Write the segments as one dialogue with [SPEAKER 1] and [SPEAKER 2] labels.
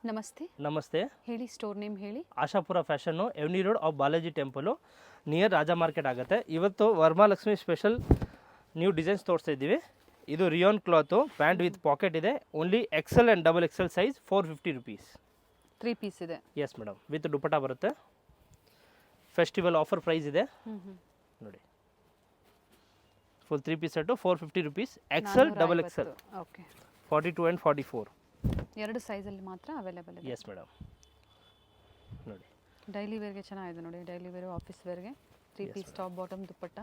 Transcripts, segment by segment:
[SPEAKER 1] ನಮಸ್ತೆ.
[SPEAKER 2] ನಮಸ್ತೆ.
[SPEAKER 1] ಹೇಳಿ, ಸ್ಟೋರ್ ನೇಮ್ ಹೇಳಿ.
[SPEAKER 2] ಆಶಾಪುರ ಫ್ಯಾಷನ್ನು, avenue road of Balaji temple, near Raja market ಆಗುತ್ತೆ. ಇವತ್ತು ವರಮಹಾಲಕ್ಷ್ಮಿ ಸ್ಪೆಷಲ್ ನ್ಯೂ ಡಿಸೈನ್ಸ್ ತೋರಿಸ್ತಾ ಇದ್ದೀವಿ. ಇದು rayon cloth, pant with pocket ಇದೆ. Only XL and double XL size, 450 rupees.
[SPEAKER 1] 3 piece ಇದೆ.
[SPEAKER 2] ಎಸ್ ಮೇಡಮ್, ವಿತ್ ದುಪಟ್ಟ ಬರುತ್ತೆ. ಫೆಸ್ಟಿವಲ್ ಆಫರ್ ಪ್ರೈಸ್ ಇದೆ ನೋಡಿ. Full 3 piece set 450 rupees. XL double XL.
[SPEAKER 1] Okay.
[SPEAKER 2] 42 and 44.
[SPEAKER 1] ಎರಡು ಸೈಜಲ್ಲಿ ಮಾತ್ರ ಅವೈಲೇಬಲ್ ಇದೆ.
[SPEAKER 2] ಎಸ್ ಮೇಡಮ್ ನೋಡಿ.
[SPEAKER 1] ಡೈಲಿ ವೇರ್ಗೆ ಚೆನ್ನಾಗಿದೆ ನೋಡಿ. ಡೈಲಿ ವೇರು, ಆಫೀಸ್ ವೇರ್ಗೆ 3 ಪೀಸ್ ಟಾಪ್ ಬಾಟಮ್ ದುಪ್ಪಟ್ಟ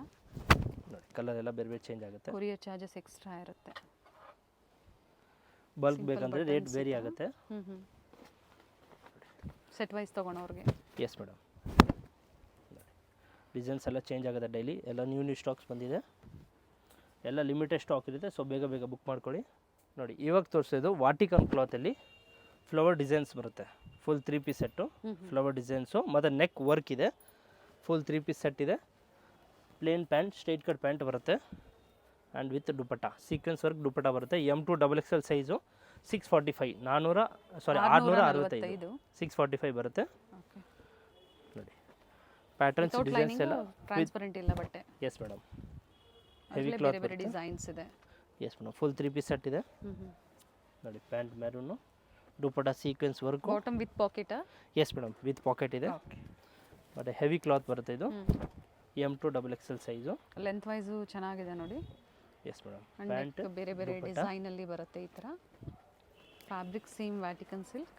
[SPEAKER 2] ನೋಡಿ. ಕಲರ್ ಎಲ್ಲ ಬೇರೆ ಬೇರೆ ಚೇಂಜ್ ಆಗುತ್ತೆ.
[SPEAKER 1] ಕೊರಿಯರ್ ಚಾರ್ಜಸ್ ಎಕ್ಸ್ಟ್ರಾ ಇರುತ್ತೆ.
[SPEAKER 2] ಬಲ್ಕ್ ಬೇಕಂದ್ರೆ ರೇಟ್ ವೇರಿ ಆಗುತ್ತೆ.
[SPEAKER 1] ಸೆಟ್ ವೈಸ್ ತೊಗೊಳೋರಿಗೆ.
[SPEAKER 2] Yes madam. ಡಿಸೈನ್ಸ್ ಎಲ್ಲ ಚೇಂಜ್ ಆಗುತ್ತೆ ಡೈಲಿ. ಎಲ್ಲ ನ್ಯೂ ಸ್ಟಾಕ್ಸ್ ಬಂದಿದೆ. ಎಲ್ಲ ಲಿಮಿಟೆಡ್ ಸ್ಟಾಕ್ ಇರುತ್ತೆ. ಸೊ ಬೇಗ ಬೇಗ ಬುಕ್ ಮಾಡ್ಕೊಳ್ಳಿ. ನೋಡಿ, ಇವಾಗ ತೋರಿಸೋದು ವಾಟಿಕನ್ ಕ್ಲಾತಲ್ಲಿ ಫ್ಲವರ್ ಡಿಸೈನ್ಸ್ ಬರುತ್ತೆ. Full 3 piece set, flower designs ಮತ್ತು ನೆಕ್ ವರ್ಕ್ ಇದೆ. ಫುಲ್ 3 ಪೀಸ್ ಸೆಟ್ ಇದೆ. Plain pant, straight cut pant ಬರುತ್ತೆ. And with dupatta, sequence work dupatta ಬರುತ್ತೆ. M2 XXL ಸೈಜು 645, 665, 645 ಬರುತ್ತೆ ನೋಡಿ. ಪ್ಯಾಟರ್ನ್ಸ್ ಡಿಸೈನ್ಸ್ ಎಲ್ಲ
[SPEAKER 1] ಟ್ರಾನ್ಸ್ಪರೆಂಟ್ ಇಲ್ಲ ಬಟ್ಟೆ.
[SPEAKER 2] Yes madam. ಹೆವಿ ಕ್ಲಾತ್
[SPEAKER 1] ಬೇರೆ ಡಿಸೈನ್ಸ್ ಇದೆ.
[SPEAKER 2] Yes madam, full 3 piece set ಇದೆ ನೋಡಿ. Pant maroon, dupatta sequence work,
[SPEAKER 1] bottom with pocket.
[SPEAKER 2] Yes madam, with pocket ಇದೆ. ಮತ್ತು ಹೆವಿ ಕ್ಲಾತ್ ಬರುತ್ತೆ. ಇದು M2 XXL size.
[SPEAKER 1] Length wise ಚೆನ್ನಾಗಿದೆ ನೋಡಿ.
[SPEAKER 2] Yes madam. ಪ್ಯಾಂಟ್
[SPEAKER 1] ಬೇರೆ ಬೇರೆ ಡಿಸೈನಲ್ಲಿ ಬರುತ್ತೆ ಈ ಥರ. Fabric same Vatican silk.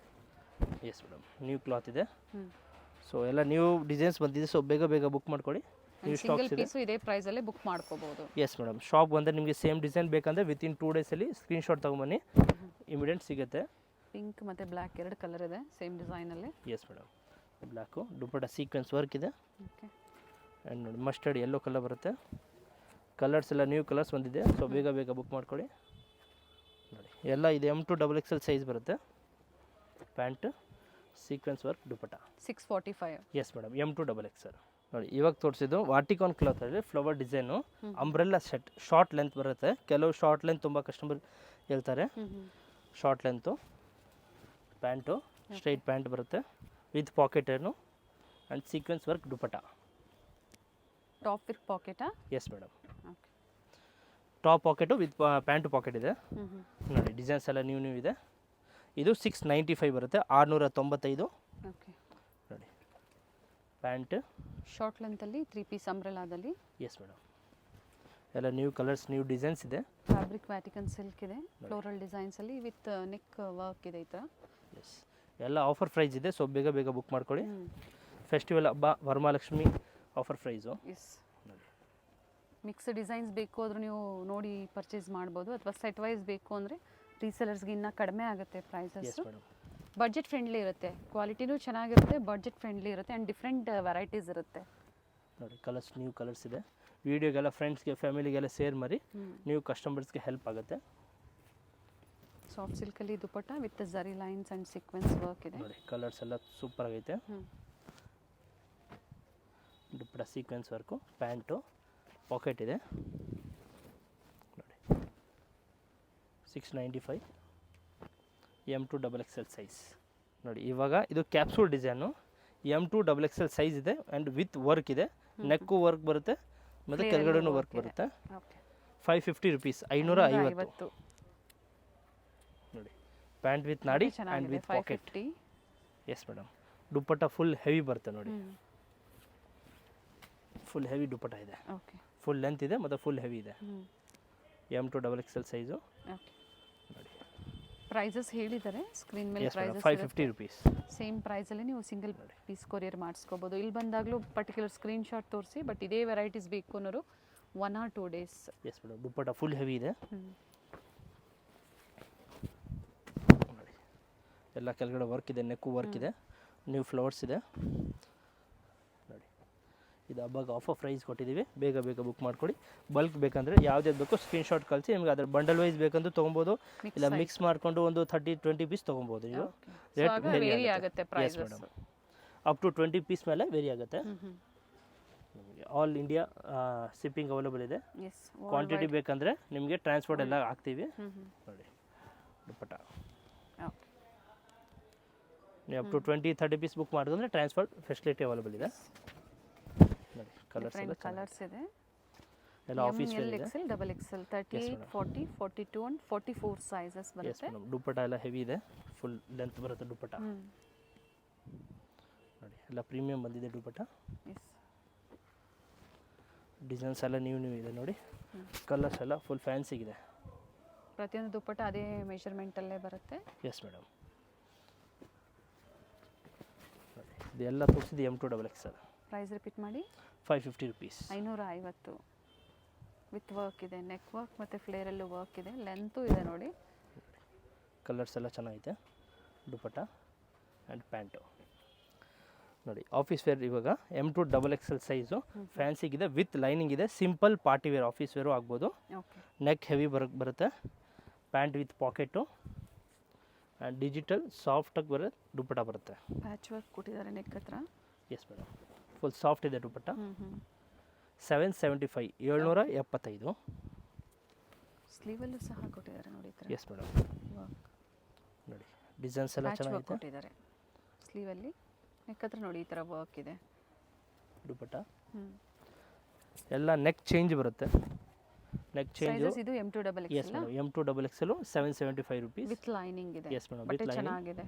[SPEAKER 2] Yes madam, new cloth ಇದೆ. ಸೊ ಎಲ್ಲ ನ್ಯೂ ಡಿಸೈನ್ಸ್ ಬಂದಿದೆ. ಸೊ ಬೇಗ ಬೇಗ ಬುಕ್ ಮಾಡ್ಕೊಳ್ಳಿ.
[SPEAKER 1] ಸಿಂಗಲ್ ಪೀಸು ಇದೇ ಪ್ರೈಸಲ್ಲೇ ಬುಕ್ ಮಾಡ್ಕೋಬಹುದು.
[SPEAKER 2] Yes madam. ಶಾಪ್ ಬಂದರೆ ನಿಮಗೆ ಸೇಮ್ ಡಿಸೈನ್ ಬೇಕಂದರೆ ವಿತಿನ್ 2 ಡೇಸಲ್ಲಿ ಸ್ಕ್ರೀನ್ಶಾಟ್ ತೊಗೊಂಬನ್ನಿ, ಇಮಿಡಿಯೇಟ್ ಸಿಗುತ್ತೆ.
[SPEAKER 1] ಪಿಂಕ್ ಮತ್ತು ಬ್ಲ್ಯಾಕ್ ಎರಡು ಕಲರ್ ಇದೆ ಸೇಮ್ ಡಿಸೈನಲ್ಲಿ.
[SPEAKER 2] Yes madam. Black, dupatta sequence work ಇದೆ.
[SPEAKER 1] ಓಕೆ.
[SPEAKER 2] ಆ್ಯಂಡ್ ನೋಡಿ, ಮಸ್ಟರ್ಡ್ ಯೆಲ್ಲೋ ಕಲರ್ ಬರುತ್ತೆ. ಕಲರ್ಸ್ ಎಲ್ಲ ನ್ಯೂ ಕಲರ್ಸ್ ಬಂದಿದೆ. ಸೊ ಬೇಗ ಬೇಗ ಬುಕ್ ಮಾಡ್ಕೊಳ್ಳಿ ನೋಡಿ. ಎಲ್ಲ ಇದೆ M2 XXL ಸೈಜ್ ಬರುತ್ತೆ. Pant, sequence work, dupatta
[SPEAKER 1] 645.
[SPEAKER 2] Yes madam, M2 XXL ನೋಡಿ. ಇವಾಗ ತೋರಿಸಿದ್ದು ವಾಟಿಕಾನ್ ಕ್ಲಾತಲ್ಲಿ flower design, umbrella set, short length ಬರುತ್ತೆ. ಕೆಲವು ಶಾರ್ಟ್ ಲೆಂತ್ ತುಂಬ ಕಸ್ಟಮರ್ ಹೇಳ್ತಾರೆ. Short length pant, straight pant ಬರುತ್ತೆ ವಿತ್ ಪಾಕೆಟೇನು and sequence work dupatta.
[SPEAKER 1] Top with ಪಾಕೆಟಾ?
[SPEAKER 2] Yes madam. Top pocket with pant pocket ಇದೆ ನೋಡಿ. ಡಿಸೈನ್ಸ್ ಎಲ್ಲ ನ್ಯೂ ಇದೆ. ಇದು 695 ಬರುತ್ತೆ, 695.
[SPEAKER 1] ಓಕೆ
[SPEAKER 2] ನೋಡಿ. ಪ್ಯಾಂಟ್
[SPEAKER 1] ಶಾರ್ಟ್ ಲೆಂತಲ್ಲಿ 3 ಪೀಸ್ ಅಂಬ್ರೆಲಾದಲ್ಲಿ.
[SPEAKER 2] Yes madam. ಎಲ್ಲ ನ್ಯೂ ಕಲರ್ಸ್, ನ್ಯೂ ಡಿಸೈನ್ಸ್ ಇದೆ.
[SPEAKER 1] ಫ್ಯಾಬ್ರಿಕ್ ವ್ಯಾಟಿಕನ್ ಸಿಲ್ಕ್ ಇದೆ. ಫ್ಲೋರಲ್ ಡಿಸೈನ್ಸಲ್ಲಿ ವಿತ್ ನೆಕ್ ವರ್ಕ್ ಇದೆ ಈ ಥರ.
[SPEAKER 2] ಎಸ್, ಎಲ್ಲ ಆಫರ್ ಪ್ರೈಸ್ ಇದೆ. ಸೊ ಬೇಗ ಬೇಗ ಬುಕ್ ಮಾಡ್ಕೊಳ್ಳಿ. ಫೆಸ್ಟಿವಲ್ ಹಬ್ಬ, Varamahalakshmi offer price.
[SPEAKER 1] Yes. Mix designs ಬೇಕು ಆದರೂ ನೀವು ನೋಡಿ ಪರ್ಚೇಸ್ ಮಾಡ್ಬೋದು, ಅಥವಾ ಸೆಟ್ ವೈಸ್ ಬೇಕು ಅಂದರೆ ರೀಸೆಲರ್ಸ್ಗೆ ಇನ್ನೂ ಕಡಿಮೆ ಆಗುತ್ತೆ ಪ್ರೈಸಸ್. ಬಡ್ಜೆಟ್ ಫ್ರೆಂಡ್ಲಿ ಇರುತ್ತೆ, ಕ್ವಾಲಿಟಿನೂ ಚೆನ್ನಾಗಿರುತ್ತೆ, ಬಡ್ಜೆಟ್ ಫ್ರೆಂಡ್ಲಿ ಇರುತ್ತೆ ಆ್ಯಂಡ್ ಡಿಫ್ರೆಂಟ್ ವೆರೈಟೀಸ್ ಇರುತ್ತೆ
[SPEAKER 2] ನೋಡಿ. ಕಲರ್ಸ್, ನ್ಯೂ ಕಲರ್ಸ್ ಇದೆ. ವೀಡಿಯೋಗೆಲ್ಲ ಫ್ರೆಂಡ್ಸ್ಗೆ, ಫ್ಯಾಮಿಲಿಗೆಲ್ಲ ಶೇರ್ ಮಾಡಿ, ನ್ಯೂ ಕಸ್ಟಮರ್ಸ್ಗೆ ಹೆಲ್ಪ್ ಆಗುತ್ತೆ.
[SPEAKER 1] ಸಾಫ್ಟ್ ಸಿಲ್ಕಲ್ಲಿ dupatta with zari lines and sequence work ಇದೆ
[SPEAKER 2] ನೋಡಿ. ಕಲರ್ಸ್ ಎಲ್ಲ ಸೂಪರ್ ಆಗೈತೆ. Dupatta sequence work, pant, pocket ಇದೆ ನೋಡಿ. 695, M2 XXL ಸೈಜ್ ನೋಡಿ. ಇವಾಗ ಇದು capsule design, M2 XXL size ಇದೆ ಆ್ಯಂಡ್ ವಿತ್ ವರ್ಕ್ ಇದೆ. ನೆಕ್ಕು ವರ್ಕ್ ಬರುತ್ತೆ ಮತ್ತು ಕೆಳಗಡೆನೂ ವರ್ಕ್ ಬರುತ್ತೆ. 550 rupees, 550 ನೋಡಿ. ಪ್ಯಾಂಟ್ ವಿತ್ ನಾಡಿ and with pocket. Yes madam. Dupatta full heavy ಬರುತ್ತೆ ನೋಡಿ. ಫುಲ್ ಹೆವಿ ದುಪಟ್ಟ ಇದೆ. ಫುಲ್ ಲೆಂತ್ ಇದೆ ಮತ್ತು ಫುಲ್ ಹೆವಿ ಇದೆ. M2 XXL ಸೈಜು ನೋಡಿ.
[SPEAKER 1] ಪ್ರೈಸಸ್ ಹೇಳಿದ್ದಾರೆ ಸ್ಕ್ರೀನ್ ಮೇಲೆ. Prices
[SPEAKER 2] 550 rupees.
[SPEAKER 1] ಸೇಮ್ ಪ್ರೈಸಲ್ಲಿ ನೀವು ಸಿಂಗಲ್ ಪೀಸ್ ಕೊರಿಯರ್ ಮಾಡಿಸ್ಕೋಬೋದು. ಇಲ್ಲಿ ಬಂದಾಗಲೂ ಪರ್ಟಿಕ್ಯುಲರ್ ಸ್ಕ್ರೀನ್ಶಾಟ್ ತೋರಿಸಿ, ಬಟ್ ಇದೇ ವೆರೈಟೀಸ್ ಬೇಕು ಅನ್ನೋರು 1 or 2 days.
[SPEAKER 2] Yes madam. Dupatta full heavy ಇದೆ ನೋಡಿ. ಎಲ್ಲ ಕೆಳಗಡೆ ವರ್ಕ್ ಇದೆ, ನೆಕ್ಕು ವರ್ಕ್ ಇದೆ, ನ್ಯೂ ಫ್ಲವರ್ಸ್ ಇದೆ ನೋಡಿ. ಇದು ಹಬ್ಬಕ್ಕೆ ಆಫರ್ ಪ್ರೈಸ್ ಕೊಟ್ಟಿದ್ದೀವಿ. ಬೇಗ ಬೇಗ ಬುಕ್ ಮಾಡ್ಕೊಳ್ಳಿ. ಬಲ್ಕ್ ಬೇಕಂದರೆ ಯಾವುದೇ ಬೇಕು ಸ್ಕ್ರೀನ್ಶಾಟ್ ಕಳಿಸಿ. ನಿಮಗೆ ಅದರ ಬಂಡಲ್ ವೈಸ್ ಬೇಕಂದ್ರೆ ತೊಗೊಬೋದು, ಇಲ್ಲ ಮಿಕ್ಸ್ ಮಾಡಿಕೊಂಡು ಒಂದು 30-20 ಪೀಸ್ ತೊಗೊಬೋದು. ನೀವು ರೇಟ್ ವೇರಿ ಆಗುತ್ತೆ. Yes madam. Up to 20 piece ಮೇಲೆ ವೇರಿ ಆಗುತ್ತೆ. ಆಲ್ ಇಂಡಿಯಾ ಶಿಪ್ಪಿಂಗ್ ಅವೈಲೇಬಲ್ ಇದೆ. ಕ್ವಾಂಟಿಟಿ ಬೇಕಂದರೆ ನಿಮಗೆ ಟ್ರಾನ್ಸ್ಪೋರ್ಟ್ ಎಲ್ಲ ಹಾಕ್ತೀವಿ ನೋಡಿ. ದುಪಟ್ಟ ನೀವು ಅಪ್ ಟು 20-30 ಪೀಸ್ ಬುಕ್ ಮಾಡಿದ್ರೆ ಟ್ರಾನ್ಸ್ಫರ್ ಫೆಸಿಲಿಟಿ ಅವೈಲೇಬಲ್ ಇದೆ. ನೋಡಿ ಕಲರ್ಸ್ ಎಲ್ಲ
[SPEAKER 1] ಕಲರ್ಸ್ ಇದೆ.
[SPEAKER 2] ಎಲ್ಲ ಆಫೀಸ್ ವೇರ್ ಇದೆ.
[SPEAKER 1] XL, double XL, 38, 40, 42 and 44 sizes
[SPEAKER 2] yes
[SPEAKER 1] ಬರುತ್ತೆ.
[SPEAKER 2] ಮೇಡಮ್. ದುಪ್ಪಟ್ಟ ಎಲ್ಲ ಹೆವಿ ಇದೆ, ಫುಲ್ ಲೆಂತ್ ಬರುತ್ತೆ ದುಪ್ಪಟ್ಟ. ನೋಡಿ ಎಲ್ಲ ಪ್ರೀಮಿಯಂ ಬಂದಿದೆ ದುಪ್ಪಟ್ಟ.
[SPEAKER 1] ಎಸ್.
[SPEAKER 2] ಡಿಸೈನ್ಸ್ ಎಲ್ಲ ನ್ಯೂ ಇದೆ ನೋಡಿ. ಕಲರ್ಸ್ ಎಲ್ಲ ಫುಲ್ ಫ್ಯಾನ್ಸಿಗಿದೆ.
[SPEAKER 1] ಪ್ರತಿಯೊಂದು ದುಪ್ಪಟ್ಟ ಅದೇ ಮೆಷರ್ಮೆಂಟಲ್ಲೇ ಬರುತ್ತೆ.
[SPEAKER 2] Yes madam. ಇದೆಲ್ಲ ತೋರಿಸಿದ್ದು M2XXL.
[SPEAKER 1] ಪ್ರೈಸ್ ರಿಪೀಟ್ ಮಾಡಿ.
[SPEAKER 2] 550 ರುಪೀಸ್.
[SPEAKER 1] 550 ವಿತ್ ವರ್ಕ್ ಇದೆ, ನೆಕ್ ವರ್ಕ್ ಮತ್ತು ಫ್ಲೇರಲ್ಲೂ ವರ್ಕ್ ಇದೆ, ಲೆಂತು ಇದೆ ನೋಡಿ.
[SPEAKER 2] ಕಲರ್ಸ್ ಎಲ್ಲ ಚೆನ್ನಾಗಿದೆ. ದುಪ್ಪಟ್ಟ ಆ್ಯಂಡ್ ಪ್ಯಾಂಟು ನೋಡಿ. ಆಫೀಸ್ ವೇರ್ ಇವಾಗ M2XXL ಸೈಜು ಫ್ಯಾನ್ಸಿಗಿದೆ, ವಿತ್ ಲೈನಿಂಗ್ ಇದೆ. Simple party wear office wear ಆಗ್ಬೋದು.
[SPEAKER 1] ಓಕೆ.
[SPEAKER 2] ನೆಕ್ ಹೆವಿ ಬರುತ್ತೆ. Pant with pocket and digital ಸಾಫ್ಟಾಗಿ ದುಪ್ಪಟ್ಟ ಬರುತ್ತೆ.
[SPEAKER 1] ಪ್ಯಾಚ್ ವರ್ಕ್ ಕೊಟ್ಟಿದ್ದಾರೆ ನೆಕ್ ಹತ್ರ.
[SPEAKER 2] Yes madam. ಫುಲ್ ಸಾಫ್ಟ್ ಇದೆ ದುಪ್ಪಟ್ಟ. 775, 775.
[SPEAKER 1] ಸ್ಲೀವಲ್ಲೂ ಸಹ ಕೊಟ್ಟಿದ್ದಾರೆ ನೋಡಿ.
[SPEAKER 2] Yes madam. ನೋಡಿ ಡಿಸೈನ್ಸ್ ಎಲ್ಲ ಚೆನ್ನಾಗಿದೆ.
[SPEAKER 1] ಕೊಟ್ಟಿದ್ದಾರೆ ಸ್ಲೀವಲ್ಲಿ. ನೆಕ್ ಹತ್ರ ನೋಡಿ ಈ ಥರ ವರ್ಕ್ ಇದೆ
[SPEAKER 2] ದುಪ್ಪಟ್ಟ. ಎಲ್ಲ ನೆಕ್ ಚೇಂಜ್ ಬರುತ್ತೆ. ನೆಕ್ ಚೇಂಜ್
[SPEAKER 1] ಇದು M2XXL.
[SPEAKER 2] Yes madam. M2XXL 775 rupees
[SPEAKER 1] with lining ಇದೆ.
[SPEAKER 2] Yes madam.
[SPEAKER 1] ಬಟ್ಟೆ ಚೆನ್ನಾಗಿದೆ.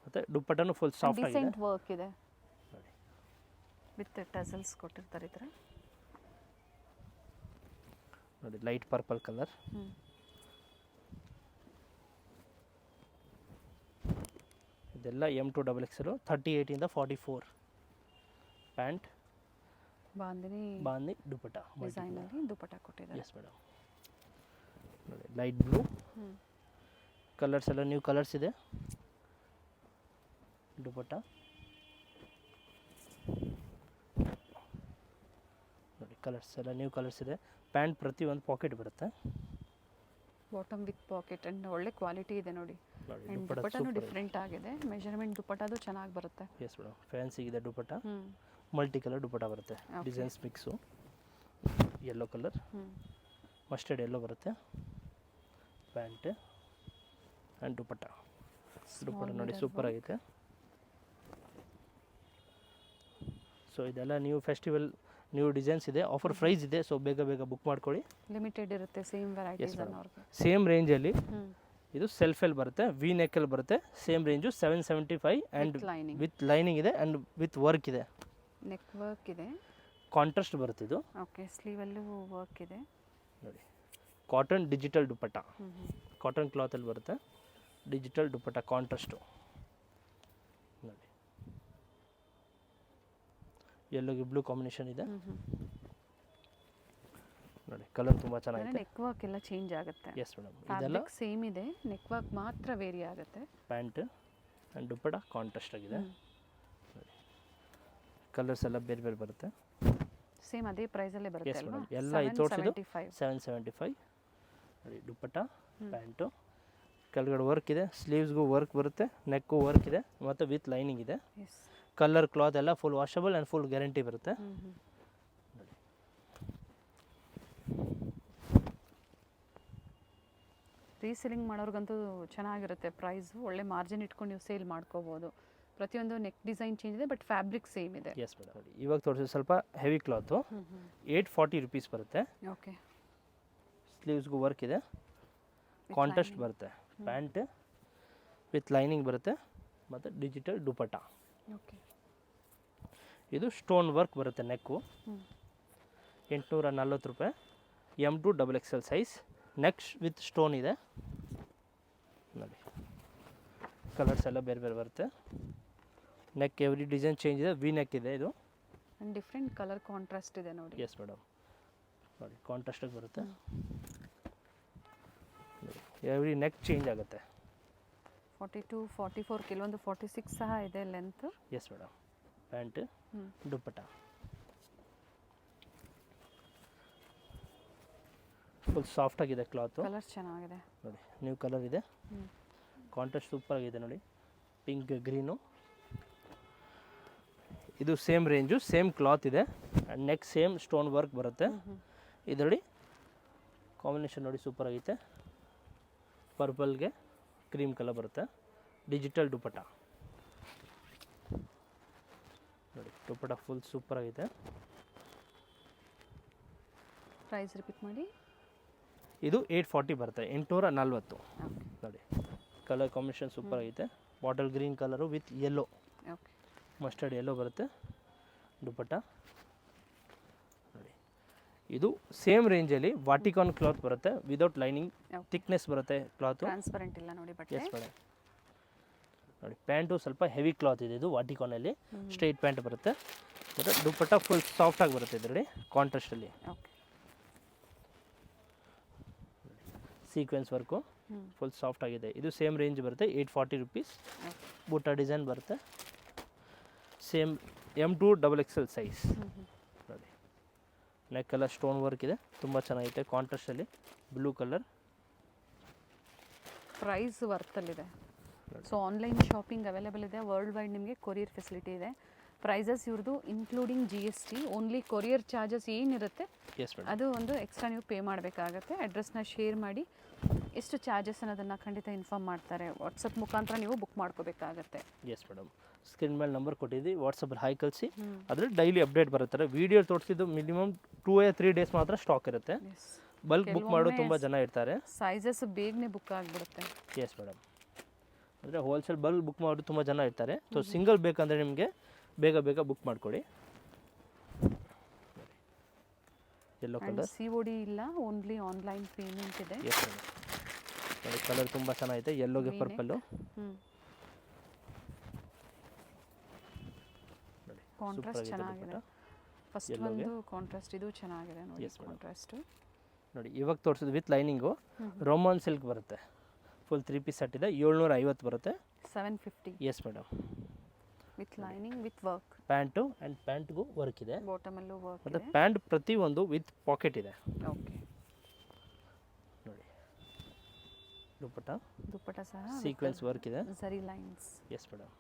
[SPEAKER 2] ಮತ್ತೆ ದುಪ್ಪಟ್ಟನು ಫುಲ್ ಸಾಫ್ಟ್ ಆಗಿದೆ.
[SPEAKER 1] ಡಿಸೆಂಟ್ ವರ್ಕ್ ಇದೆ
[SPEAKER 2] ನೋಡಿ.
[SPEAKER 1] ವಿತ್ ಟಸಲ್ಸ್ ಕೊಟ್ಟಿರ್ತಾರೆ ಈ ಥರ
[SPEAKER 2] ನೋಡಿ. Light purple colour. ಇದೆಲ್ಲ M2XXL 38 ಇಂದ 44. ಪ್ಯಾಂಟ್ ಬಾಂದಿನಿ ದುಪ್ಪಟ್ಟ
[SPEAKER 1] ಡಿಸೈನಲ್ಲಿ ದುಪ್ಪಟ್ಟ ಕೊಟ್ಟಿದ್ದಾರೆ.
[SPEAKER 2] S madam. ನೋಡಿ ಲೈಟ್ ಬ್ಲೂ. ಕಲರ್ಸ್ ಎಲ್ಲ ನ್ಯೂ ಕಲರ್ಸ್ ಇದೆ. ದುಪ್ಪಟ್ಟ ನೋಡಿ. ಕಲರ್ಸ್ ಎಲ್ಲ ನ್ಯೂ ಕಲರ್ಸ್ ಇದೆ. ಪ್ಯಾಂಟ್ ಪ್ರತಿ ಒಂದು ಪಾಕೆಟ್ ಬರುತ್ತೆ.
[SPEAKER 1] ಬಾಟಮ್ ವಿತ್ ಪಾಕೆಟ್ ಆ್ಯಂಡ್ ಒಳ್ಳೆ ಕ್ವಾಲಿಟಿ ಇದೆ ನೋಡಿ. ಆ್ಯಂಡ್ ದುಪ್ಪಟ್ಟನೂ ಡಿಫ್ರೆಂಟ್ ಆಗಿದೆ. ಮೆಜರ್ಮೆಂಟ್ ದುಪ್ಪಟ್ಟದು ಚೆನ್ನಾಗಿ ಬರುತ್ತೆ.
[SPEAKER 2] Yes madam. ಫ್ಯಾನ್ಸಿಗಿದೆ ದುಪ್ಪಟ್ಟ. ಮಲ್ಟಿ ಕಲರ್ ದುಪ್ಪಟ್ಟ ಬರುತ್ತೆ. Designs mix. Yellow colour, mustard yellow ಬರುತ್ತೆ. ಪ್ಯಾಂಟ್ ಆ್ಯಂಡ್ ದುಪ್ಪಟ್ಟ ನೋಡಿ ಸೂಪರ್ ಆಗೈತೆ. ಸೊ ಇದೆಲ್ಲ ನ್ಯೂ ಫೆಸ್ಟಿವಲ್ ನ್ಯೂ ಡಿಸೈನ್ಸ್ ಇದೆ. ಆಫರ್ ಪ್ರೈಸ್ ಇದೆ, ಸೊ ಬೇಗ ಬುಕ್ ಮಾಡ್ಕೊಳ್ಳಿ.
[SPEAKER 1] ಲಿಮಿಟೆಡ್ ಇರುತ್ತೆ ಸೇಮ್ ವೆರೈಟೀಸ್ ಅನ್ನೋರ್ಗೆ.
[SPEAKER 2] ಸೇಮ್ ರೇಂಜಲ್ಲಿ ಇದು ಸೆಲ್ಫಲ್ಲಿ ಬರುತ್ತೆ, ವಿ ನೆಕ್ಕಲ್ಲಿ ಬರುತ್ತೆ. Same range 775 and with lining ಇದೆ ಆ್ಯಂಡ್ ವಿತ್ ವರ್ಕ್ ಇದೆ.
[SPEAKER 1] ನೆಕ್ ವರ್ಕ್ ಇದೆ.
[SPEAKER 2] ಕಾಂಟ್ರಾಸ್ಟ್ ಬರುತ್ತೆ ಇದು.
[SPEAKER 1] ಓಕೆ. ಸ್ಲೀವಲ್ಲೂ ವರ್ಕ್ ಇದೆ
[SPEAKER 2] ನೋಡಿ. ಕಾಟನ್ ಡಿಜಿಟಲ್ ದುಪ್ಪಟ್ಟ. ಕಾಟನ್ ಕ್ಲಾತಲ್ಲಿ ಬರುತ್ತೆ. ಡಿಜಿಟಲ್ ದುಪ್ಪಟ್ಟ ಕಾಂಟ್ರಾಸ್ಟು ನೋಡಿ. ಯೆಲ್ಲೋಗೆ ಬ್ಲೂ ಕಾಂಬಿನೇಷನ್ ಇದೆ ನೋಡಿ. ಕಲರ್ ತುಂಬ ಚೆನ್ನಾಗಿದೆ.
[SPEAKER 1] ನೆಕ್ ವರ್ಕ್ ಎಲ್ಲ ಚೇಂಜ್ ಆಗುತ್ತೆ.
[SPEAKER 2] Yes madam. ಇದೆಲ್ಲ
[SPEAKER 1] ಸೇಮ್ ಇದೆ, ನೆಕ್ ವರ್ಕ್ ಮಾತ್ರ ವೇರಿ ಆಗುತ್ತೆ.
[SPEAKER 2] ಪ್ಯಾಂಟ್ ಆ್ಯಂಡ್ ದುಪ್ಪಟ್ಟ ಕಾಂಟ್ರಾಸ್ಟ್ ಆಗಿದೆ ನೋಡಿ. ಕಲರ್ಸ್ ಎಲ್ಲ ಬೇರೆ ಬರುತ್ತೆ.
[SPEAKER 1] ಸೇಮ್ ಅದೇ ಪ್ರೈಸಲ್ಲೇ ಬರುತ್ತೆ
[SPEAKER 2] ಎಸ್
[SPEAKER 1] ಅಲ್ವಾ?
[SPEAKER 2] ಮೇಡಮ್. ಎಲ್ಲ ಇದು ತೋರಿಸಿದ್ದು 775 ನೋಡಿ. ದುಪ್ಪಟ್ಟ ಪ್ಯಾಂಟು ಕೆಳಗಡೆ ವರ್ಕ್ ಇದೆ. ಸ್ಲೀವ್ಸ್ಗೂ ವರ್ಕ್ ಬರುತ್ತೆ, ನೆಕ್ಗೂ ವರ್ಕ್ ಇದೆ ಮತ್ತು ವಿತ್ ಲೈನಿಂಗ್ ಇದೆ. ಕಲರ್ ಕ್ಲಾತ್ ಎಲ್ಲ full washable and full guarantee ಬರುತ್ತೆ.
[SPEAKER 1] ರೀಸೆಲಿಂಗ್ ಮಾಡೋರ್ಗಂತೂ ಚೆನ್ನಾಗಿರುತ್ತೆ ಪ್ರೈಸು. ಒಳ್ಳೆ ಮಾರ್ಜಿನ್ ಇಟ್ಕೊಂಡು ನೀವು ಸೇಲ್ ಮಾಡ್ಕೋಬೋದು. ಪ್ರತಿಯೊಂದು ನೆಕ್ ಡಿಸೈನ್ ಚೇಂಜ್ ಇದೆ, ಬಟ್ ಫ್ಯಾಬ್ರಿಕ್ ಸೇಮ್ ಇದೆ.
[SPEAKER 2] Yes madam. ನೋಡಿ ಇವಾಗ ತೋರಿಸಿದ್ದು ಸ್ವಲ್ಪ ಹೆವಿ ಕ್ಲಾತು. 840 ರುಪೀಸ್ ಬರುತ್ತೆ.
[SPEAKER 1] ಓಕೆ.
[SPEAKER 2] ಸ್ಲೀವ್ಸ್ಗೂ ವರ್ಕ್ ಇದೆ, ಕಾಂಟ್ರಾಸ್ಟ್ ಬರುತ್ತೆ. ಪ್ಯಾಂಟ್ ವಿತ್ ಲೈನಿಂಗ್ ಬರುತ್ತೆ ಮತ್ತು ಡಿಜಿಟಲ್ ದುಪ್ಪಟ್ಟ.
[SPEAKER 1] ಓಕೆ.
[SPEAKER 2] ಇದು ಸ್ಟೋನ್ ವರ್ಕ್ ಬರುತ್ತೆ ನೆಕ್ಕು. 840 ರೂಪಾಯಿ. M2XXL size. Neck with stone ಇದೆ ನೋಡಿ. ಕಲರ್ಸ್ ಎಲ್ಲ ಬೇರೆ ಬರುತ್ತೆ. ನೆಕ್ ಎವ್ರಿ ಡಿಸೈನ್ ಚೇಂಜ್ ಇದೆ. ವಿ ನೆಕ್ ಇದೆ ಇದು.
[SPEAKER 1] ಡಿಫ್ರೆಂಟ್ ಕಲರ್ ಕಾಂಟ್ರಾಸ್ಟ್ ಇದೆ ನೋಡಿ.
[SPEAKER 2] Yes madam. ನೋಡಿ ಕಾಂಟ್ರಾಸ್ಟಾಗಿ ಬರುತ್ತೆ. ಎವ್ರಿ ನೆಕ್ ಚೇಂಜ್ ಆಗುತ್ತೆ.
[SPEAKER 1] 42, 44, ಕೆಲವೊಂದು 46 ಸಹ ಇದೆ ಲೆಂತ್.
[SPEAKER 2] Yes madam. ಪ್ಯಾಂಟ್ ದುಪ್ಪಟ್ಟ ಫುಲ್ ಸಾಫ್ಟ್ ಆಗಿದೆ ಕ್ಲಾತು.
[SPEAKER 1] ಕಲರ್ಸ್ ಚೆನ್ನಾಗಿದೆ
[SPEAKER 2] ನೋಡಿ. ನ್ಯೂ ಕಲರ್ ಇದೆ. ಕಾಂಟ್ರಾಸ್ಟ್ ಸೂಪರ್ ಆಗಿದೆ ನೋಡಿ. Pink green. ಇದು ಸೇಮ್ ರೇಂಜು, ಸೇಮ್ ಕ್ಲಾತ್ ಇದೆ. And neck same stone work ಬರುತ್ತೆ. ಇದರಲ್ಲಿ ಕಾಂಬಿನೇಷನ್ ನೋಡಿ ಸೂಪರ್ ಆಗೈತೆ. ಪರ್ಪಲ್ಗೆ ಕ್ರೀಮ್ ಕಲರ್ ಬರುತ್ತೆ. ಡಿಜಿಟಲ್ ದುಪ್ಪಟ್ಟ ದುಪ್ಪಟ್ಟ ಫುಲ್ ಸೂಪರ್ ಆಗಿದೆ.
[SPEAKER 1] ಪ್ರೈಸ್ ರಿಪೀಟ್ ಮಾಡಿ.
[SPEAKER 2] ಇದು 840 ಬರುತ್ತೆ, 840.
[SPEAKER 1] ಓಕೆ
[SPEAKER 2] ನೋಡಿ ಕಲರ್ ಕಾಂಬಿನೇಷನ್ ಸೂಪರ್ ಆಗೈತೆ. Bottle green colour with yellow,
[SPEAKER 1] okay
[SPEAKER 2] mustard yellow ಬರುತ್ತೆ ದುಪ್ಪಟ್ಟ. ನೋಡಿ ಇದು ಸೇಮ್ ರೇಂಜಲ್ಲಿ ವಾಟಿಕಾನ್ ಕ್ಲಾತ್ ಬರುತ್ತೆ, ವಿದೌಟ್ ಲೈನಿಂಗ್,
[SPEAKER 1] Okay.
[SPEAKER 2] ಥಿಕ್ನೆಸ್ ಬರುತ್ತೆ ಕ್ಲಾತು.
[SPEAKER 1] ಟ್ರಾನ್ಸ್ಪರೆಂಟ್ ಇಲ್ಲ ನೋಡಿ ಬಟ್ಟೆ.
[SPEAKER 2] Yes madam. ನೋಡಿ ಪ್ಯಾಂಟು ಸ್ವಲ್ಪ ಹೆವಿ ಕ್ಲಾತ್ ಇದೆ, ಇದು ವಾಟಿಕಾನಲ್ಲಿ ಸ್ಟ್ರೈಟ್ ಪ್ಯಾಂಟ್ ಬರುತ್ತೆ. ಮತ್ತು ದುಪ್ಪಟ್ಟ ಫುಲ್ ಸಾಫ್ಟಾಗಿ ಬರುತ್ತೆ ಇದರಲ್ಲಿ ಕಾಂಟ್ರಾಸ್ಟಲ್ಲಿ.
[SPEAKER 1] Okay
[SPEAKER 2] sequence work full soft ಆಗಿದೆ. ಇದು ಸೇಮ್ ರೇಂಜ್ ಬರುತ್ತೆ, 840 ರುಪೀಸ್. ಬೂಟ ಡಿಸೈನ್ ಬರುತ್ತೆ, ಸೇಮ್ M2 XXL ಸೈಜ್. ನೋಡಿ ನೆಕ್ಕೆಲ್ಲ ಸ್ಟೋನ್ ವರ್ಕ್ ಇದೆ, ತುಂಬ ಚೆನ್ನಾಗಿದೆ ಕಾಂಟ್ರಾಸ್ಟಲ್ಲಿ ಬ್ಲೂ ಕಲರ್.
[SPEAKER 1] ಪ್ರೈಸ್ ವರ್ತಲ್ಲಿದೆ. ಸೊ ಆನ್ಲೈನ್ ಶಾಪಿಂಗ್ ಅವೈಲೇಬಲ್ ಇದೆ, ವರ್ಲ್ಡ್ ವೈಡ್ ನಿಮಗೆ ಕೊರಿಯರ್ ಫೆಸಿಲಿಟಿ ಇದೆ. ಪ್ರೈಸಸ್ ಇವ್ರದ್ದು including GST, only courier charges ಏನಿರುತ್ತೆ
[SPEAKER 2] ಎಸ್ ಮೇಡಮ್.
[SPEAKER 1] ಅದು ಒಂದು ಎಕ್ಸ್ಟ್ರಾ ನೀವು ಪೇ ಮಾಡಬೇಕಾಗತ್ತೆ. ಅಡ್ರೆಸ್ನ ಶೇರ್ ಮಾಡಿ ಎಷ್ಟು ಚಾರ್ಜಸ್ ಅನ್ನೋದನ್ನು ಖಂಡಿತ ಇನ್ಫಾರ್ಮ್ ಮಾಡ್ತಾರೆ. ವಾಟ್ಸಪ್ ಮುಖಾಂತರ ನೀವು ಬುಕ್ ಮಾಡ್ಕೋಬೇಕಾಗತ್ತೆ.
[SPEAKER 2] Yes madam. ಸ್ಕ್ರೀನ್ ಮೇಲೆ ನಂಬರ್ ಕೊಟ್ಟಿದ್ದೀವಿ, ವಾಟ್ಸಪ್ಪಲ್ಲಿ ಹಾಯ್ ಕಳಿಸಿ. ಅದರಲ್ಲಿ ಡೈಲಿ ಅಪ್ಡೇಟ್ ಬರುತ್ತಾರೆ. ವೀಡಿಯೋ ತೋರಿಸಿದ್ದು ಮಿನಿಮಮ್ 2 or 3 ಡೇಸ್ ಮಾತ್ರ ಸ್ಟಾಕ್ ಇರುತ್ತೆ. ಬಲ್ಕ್ ಬುಕ್ ಮಾಡೋ ತುಂಬ ಜನ ಇರ್ತಾರೆ.
[SPEAKER 1] ಸೈಜಸ್ ಬೇಗನೆ ಬುಕ್ ಆಗಿಬಿಡುತ್ತೆ.
[SPEAKER 2] Yes madam. ಅಂದರೆ ಹೋಲ್ಸೇಲ್ ಬಲ್ಕ್ ಬುಕ್ ಮಾಡೋದು ತುಂಬ ಜನ ಇರ್ತಾರೆ. ಸೊ ಸಿಂಗಲ್ ಬೇಕಂದರೆ ನಿಮಗೆ ಬೇಗ ಬೇಗ ಬುಕ್ ಮಾಡಿಕೊಡಿ. Yellow colour.
[SPEAKER 1] COD ಇಲ್ಲ, ಓನ್ಲಿ ಆನ್ಲೈನ್ ಪೇಮೆಂಟ್ ಇದೆ.
[SPEAKER 2] Yes madam. ನೋಡಿ ಕಲರ್ ತುಂಬ ಚೆನ್ನಾಗಿದೆ, ಯೆಲ್ಲೋಗೆ ಪರ್ಪಲ್ಲು.
[SPEAKER 1] ಕಾಂಟ್ರಾಸ್ಟ್ ಚೆನ್ನಾಗಿದೆ. ಫಸ್ಟ್ ಒಂದು ಕಾಂಟ್ರಾಸ್ಟ್, ಇದು ಚೆನ್ನಾಗಿದೆ ನೋಡಿ ಕಾಂಟ್ರಾಸ್ಟ್.
[SPEAKER 2] ನೋಡಿ ಇವಾಗ ತೋರಿಸಿದ್ದು ವಿತ್ ಲೈನಿಂಗು ರೋಮಾನ್ ಸಿಲ್ಕ್ ಬರುತ್ತೆ. ಫುಲ್ 3 ಪೀಸ್ ಸೆಟ್ ಇದೆ, 750 ಬರುತ್ತೆ.
[SPEAKER 1] 750.
[SPEAKER 2] Yes madam.
[SPEAKER 1] With lining with work.
[SPEAKER 2] Pant and ಪ್ಯಾಂಟ್ಗೂ ವರ್ಕ್ ಇದೆ,
[SPEAKER 1] ಬಾಟಮಲ್ಲೂ ವರ್ಕ್
[SPEAKER 2] ಮತ್ತು
[SPEAKER 1] ಇದೆ.
[SPEAKER 2] ಪ್ಯಾಂಟ್ ಪ್ರತಿಯೊಂದು ವಿತ್ ಪಾಕೆಟ್ ಇದೆ.
[SPEAKER 1] ಓಕೆ
[SPEAKER 2] ನೋಡಿ
[SPEAKER 1] ದುಪ್ಪಟ್ಟ ಸಹ
[SPEAKER 2] ಸೀಕ್ವೆನ್ಸ್ ವರ್ಕ್ ಇದೆ.
[SPEAKER 1] ಸರಿ lines.
[SPEAKER 2] Yes madam.